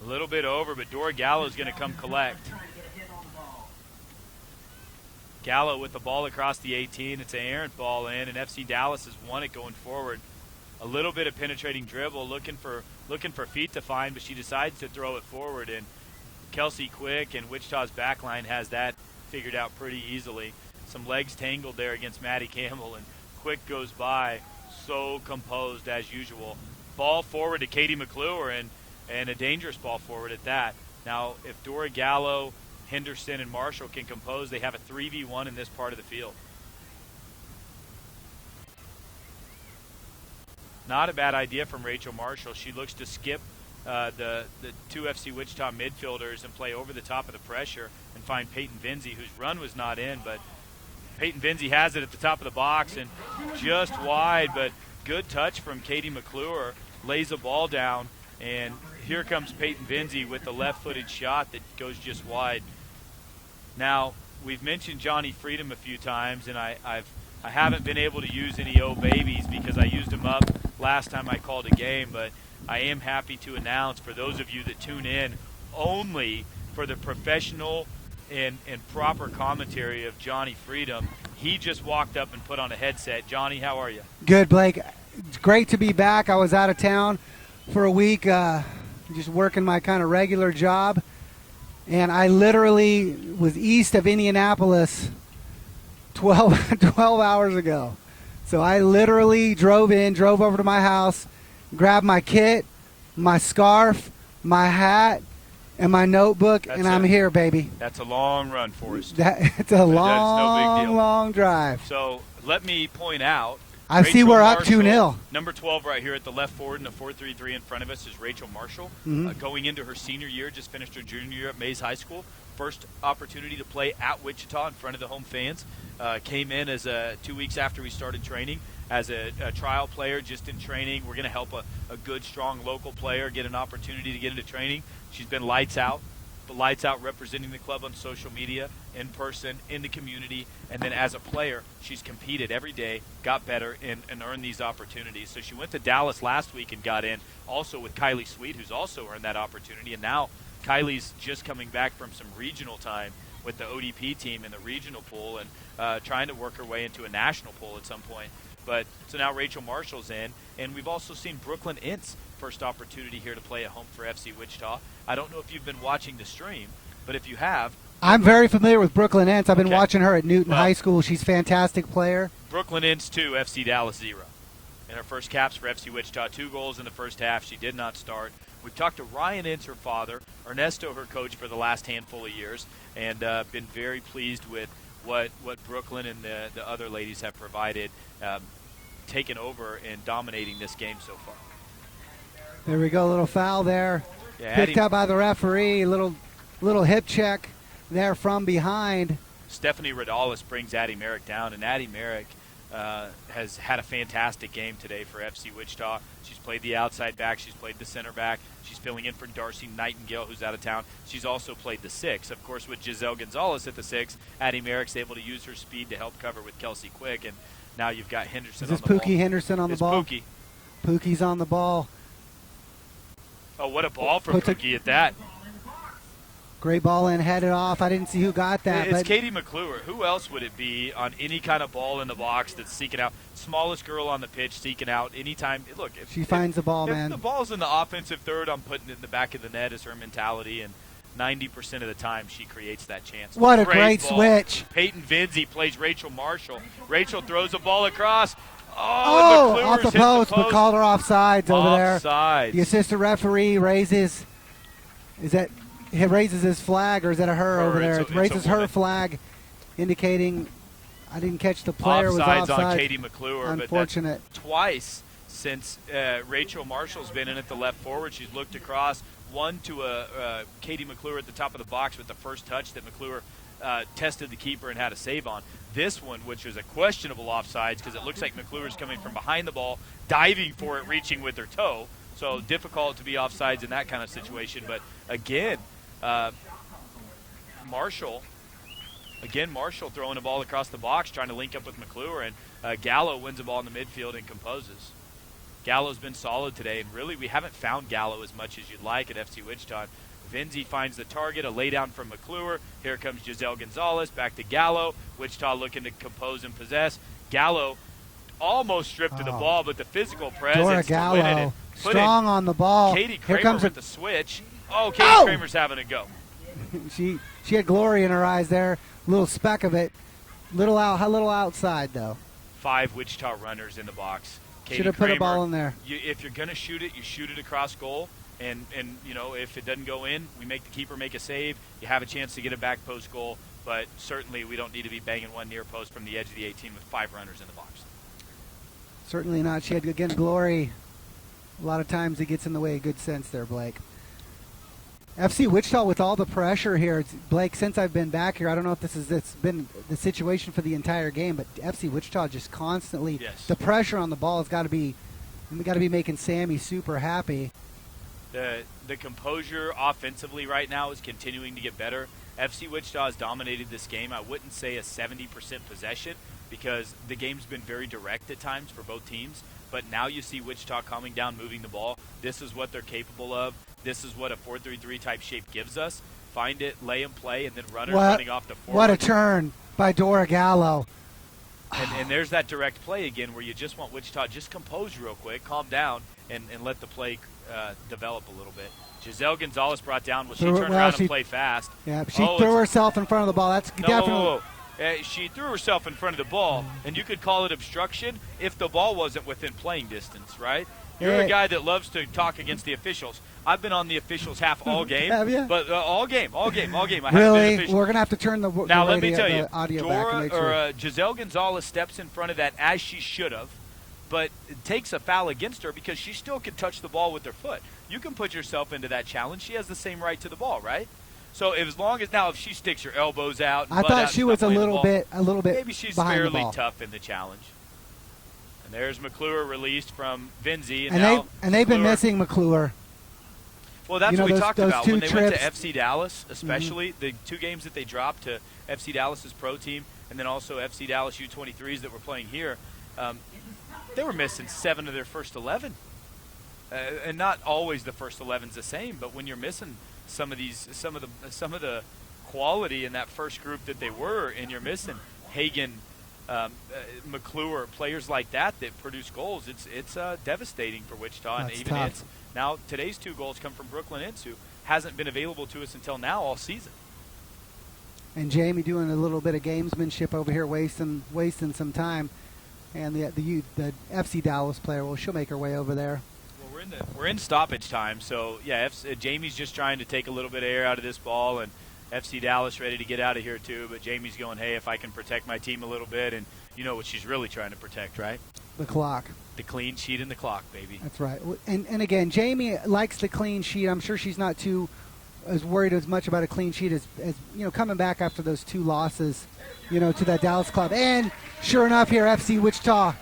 A little bit over, but Dora Gallo is going to come collect. Gallo with the ball across the 18. It's an errant ball in, and FC Dallas has won it going forward. A little bit of penetrating dribble, looking for feet to find, but she decides to throw it forward, and Kelsey Quick and Wichita's backline has that figured out pretty easily. Some legs tangled there against Maddie Campbell, and Quick goes by so composed as usual. Ball forward to Katie McClure, and a dangerous ball forward at that. Now, if Dora Gallo, Henderson, and Marshall can compose, they have a 3v1 in this part of the field. Not a bad idea from Rachel Marshall. She looks to skip the two FC Wichita midfielders and play over the top of the pressure and find Peyton Vinzi, whose run was not in, but Peyton Vinzi has it at the top of the box and just wide, but good touch from Katie McClure, lays a ball down, and here comes Peyton Vinzi with the left-footed shot that goes just wide. Now, we've mentioned Johnny Freedom a few times, and I haven't been able to use any old babies because I used them up last time I called a game, but I am happy to announce for those of you that tune in only for the professional and proper commentary of Johnny Freedom, he just walked up and put on a headset. Johnny, how are you? Good, Blake. It's great to be back. I was out of town for a week, just working my kind of regular job, and I literally was east of Indianapolis 12 hours ago. So I literally drove over to my house, grabbed my kit, my scarf, my hat, and my notebook, and I'm here, baby. That's a long run, Forrest. It's a long drive. So let me point out, I see we're up 2-0. Number 12 right here at the left forward in the 4-3-3 in front of us is Rachel Marshall. Going into her senior year, just finished her junior year at Mays High School. First opportunity to play at Wichita in front of the home fans. Came in as 2 weeks after we started training as a trial player just in training. We're going to help a good, strong local player get an opportunity to get into training. She's been lights out representing the club on social media, in person, in the community, and then as a player, she's competed every day, got better, and earned these opportunities. So she went to Dallas last week and got in, also with Kylie Sweet, who's also earned that opportunity, and now Kylie's just coming back from some regional time with the ODP team in the regional pool and trying to work her way into a national pool at some point. But so now Rachel Marshall's in, and we've also seen Brooklyn Ince first opportunity here to play at home for FC Wichita. I don't know if you've been watching the stream, but if you have, I'm very familiar with Brooklyn Ince. I've been watching her at Newton High School. She's a fantastic player. Brooklyn Ince 2, FC Dallas 0. In her first caps for FC Wichita, 2 goals in the first half. She did not start. We've talked to Ryan Ince, her father, Ernesto, her coach for the last handful of years, and been very pleased with what Brooklyn and the other ladies have provided, taken over and dominating this game so far. There we go, a little foul there. Yeah, picked up by the referee, little hip check there from behind. Stephanie Radalis brings Addie Merrick down, and Addie Merrick has had a fantastic game today for FC Wichita. She's played the outside back. She's played the center back. She's filling in for Darcy Nightingale, who's out of town. She's also played the 6. Of course, with Giselle Gonzalez at the 6, Addie Merrick's able to use her speed to help cover with Kelsey Quick, and now you've got Henderson on the ball. Is this Pookie Henderson on the ball? Pookie. Pookie's on the ball. Oh, what a ball from Pookie at that. Great ball in, headed off. I didn't see who got that. It's Katie McClure. Who else would it be on any kind of ball in the box that's seeking out? Smallest girl on the pitch seeking out anytime. Look, if she finds the ball, man. If the ball's in the offensive third, I'm putting it in the back of the net is her mentality, and 90% of the time she creates that chance. What a great switch. Peyton Vinzi plays Rachel Marshall. Rachel throws a ball across. Oh, off the post, but called her offsides over there. Offsides. The assistant referee raises his flag, or is that a her over there? It raises her flag, indicating I didn't catch the player. Offsides was offside on Katie McClure. Unfortunate. But twice since Rachel Marshall's been in at the left forward. She's looked across, one to Katie McClure at the top of the box with the first touch that McClure tested the keeper and had a save on. This one, which was a questionable offsides because it looks like McClure's coming from behind the ball, diving for it, reaching with her toe. So difficult to be offsides in that kind of situation. But again, Marshall throwing the ball across the box, trying to link up with McClure, and Gallo wins the ball in the midfield and composes. Gallo's been solid today, and really we haven't found Gallo as much as you'd like at FC Wichita. Vinzi finds the target, a laydown from McClure. Here comes Giselle Gonzalez, back to Gallo. Wichita looking to compose and possess. Gallo almost stripped to the ball, but the physical presence Dora to win it. Gallo, strong on the ball. Katie Here Kramer comes with the switch. Katie Kramer's having a go. She had glory in her eyes there. Little speck of it. Little outside, though. 5 Wichita runners in the box. Should have put a ball in there. If you're going to shoot it, you shoot it across goal. And if it doesn't go in, we make the keeper make a save. You have a chance to get a back post goal. But certainly we don't need to be banging one near post from the edge of the 18 with 5 runners in the box. Certainly not. She had, again, glory. A lot of times it gets in the way of good sense there, Blake. FC Wichita with all the pressure here. Blake, since I've been back here, I don't know if it's been the situation for the entire game, but FC Wichita just constantly, the pressure on the ball has got to be making Sammy super happy. The composure offensively right now is continuing to get better. FC Wichita has dominated this game. I wouldn't say a 70% possession because the game's been very direct at times for both teams. But now you see Wichita calming down, moving the ball. This is what they're capable of. This is what a 4-3-3 type shape gives us. Find it, lay and play, and then runners running off the forward. What a turn by Dora Gallo. And there's that direct play again where you just want Wichita just compose real quick, calm down, and let the play develop a little bit. Giselle Gonzalez brought down. She turned around and play fast. Yeah, she threw herself in front of the ball. That's definitely. Whoa. She threw herself in front of the ball, and you could call it obstruction if the ball wasn't within playing distance, right? You're a guy that loves to talk against the officials. I've been on the officials half all game. Have you? But all game. I really? Haven't been We're going to have to turn the now, let me tell you, audio back and make sure. Giselle Gonzalez steps in front of that as she should have, but it takes a foul against her because she still can touch the ball with her foot. You can put yourself into that challenge. She has the same right to the ball, right? So as long as if she sticks her elbows out, I thought she was a little bit maybe she's fairly tough in the challenge. And there's McClure released from Vinzi, and they've been missing McClure. Well, that's what we talked about when they went to FC Dallas, especially the 2 games that they dropped to FC Dallas's pro team, and then also FC Dallas U-23s that were playing here. They were missing 7 of their first 11, and not always the first 11's the same. But when you're missing some of the quality in that first group that they were, and you're missing Hagen, McClure, players like that produce goals, it's devastating for Wichita. That's and even tough. Now today's 2 goals come from Brooklyn Ince, who hasn't been available to us until now all season. And Jamie doing a little bit of gamesmanship over here, wasting some time. And the FC Dallas player, well, she'll make her way over there. Well, we're in stoppage time, so yeah, Jamie's just trying to take a little bit of air out of this ball, and FC Dallas ready to get out of here too. But Jamie's going, hey, if I can protect my team a little bit, and you know what she's really trying to protect, right? The clock. The clean sheet and the clock, baby. That's right. And again, Jamie likes the clean sheet. I'm sure she's not too as worried as much about a clean sheet as coming back after those 2 losses, to that Dallas club. And sure enough, here FC Wichita,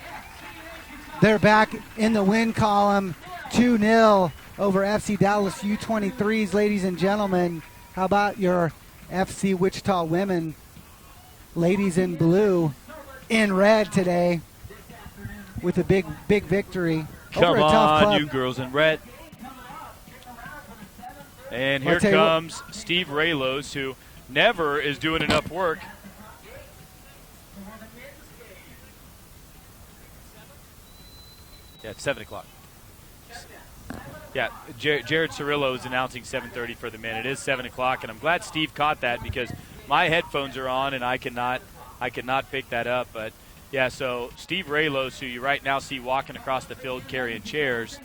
they're back in the win column, 2-0 over FC Dallas U-23s, ladies and gentlemen. How about your FC Wichita women, ladies in blue, in red today, with a big victory over a tough club. You girls in red. And here comes Steve Raylos, who never is doing enough work. Yeah, it's 7 o'clock. Yeah, Jared Cirillo is announcing 7:30 for the men. It is 7 o'clock, and I'm glad Steve caught that because my headphones are on and I could not pick that up. But yeah, so Steve Raylos, who you right now see walking across the field carrying chairs,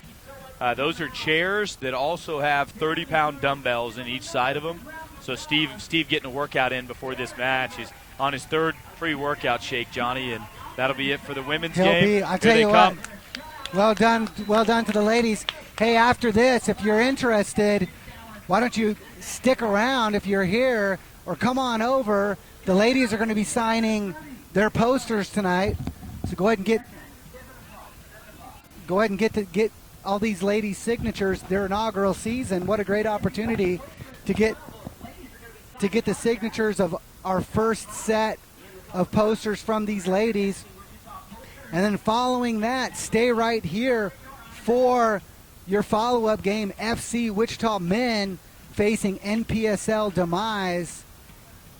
those are chairs that also have 30-pound dumbbells in each side of them. So Steve getting a workout in before this match. He's on his 3rd pre-workout shake, Johnny, and that'll be it for the women's game. I tell you what, well done to the ladies. Hey, after this, if you're interested, why don't you stick around if you're here, or come on over. The ladies are going to be signing their posters tonight, so go ahead and get all these ladies' signatures. Their inaugural season. What a great opportunity to get the signatures of our first set of posters from these ladies. And then following that, stay right here for your follow-up game, FC Wichita men facing NPSL Demise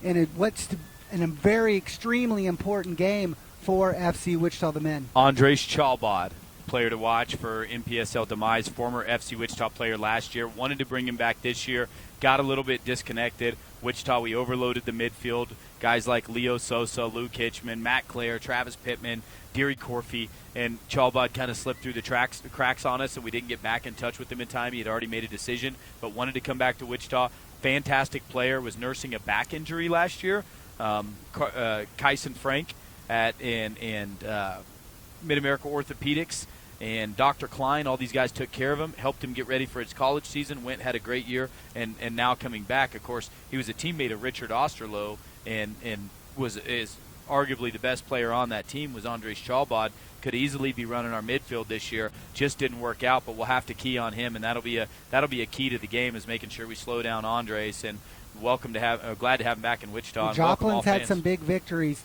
in what's a very extremely important game for FC Wichita the men. Andres Chalbad, player to watch for NPSL Demise, former FC Wichita player last year. Wanted to bring him back this year. Got a little bit disconnected. Wichita, we overloaded the midfield. Guys like Leo Sosa, Luke Hitchman, Matt Clare, Travis Pittman, Deary Corfey, and Chalbad kind of slipped through the cracks on us, and we didn't get back in touch with him in time. He had already made a decision, but wanted to come back to Wichita. Fantastic player, was nursing a back injury last year. Kyson Frank at Mid-America Orthopedics and Dr. Klein, all these guys took care of him, helped him get ready for his college season, had a great year, and now coming back. Of course, he was a teammate of Richard Osterloh and is arguably the best player on that team was Andres Chalbad. Could easily be running our midfield this year. Just didn't work out, but we'll have to key on him, and that'll be a key to the game, is making sure we slow down Andres. And glad to have him back in Wichita. Well, Joplin's had some big victories.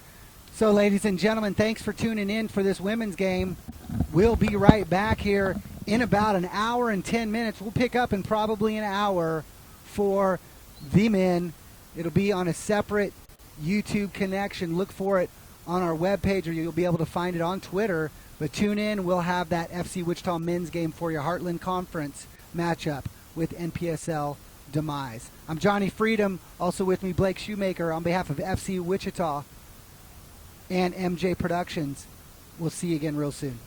So, ladies and gentlemen, thanks for tuning in for this women's game. We'll be right back here in about an hour and 10 minutes. We'll pick up in probably an hour for the men. It'll be on a separate YouTube connection. Look for it on our webpage, or you'll be able to find it on Twitter. But tune in. We'll have that FC Wichita men's game for your Heartland Conference matchup with NPSL Demise. I'm Johnny Freedom. Also with me, Blake Shoemaker, on behalf of FC Wichita and MJ Productions. We'll see you again real soon.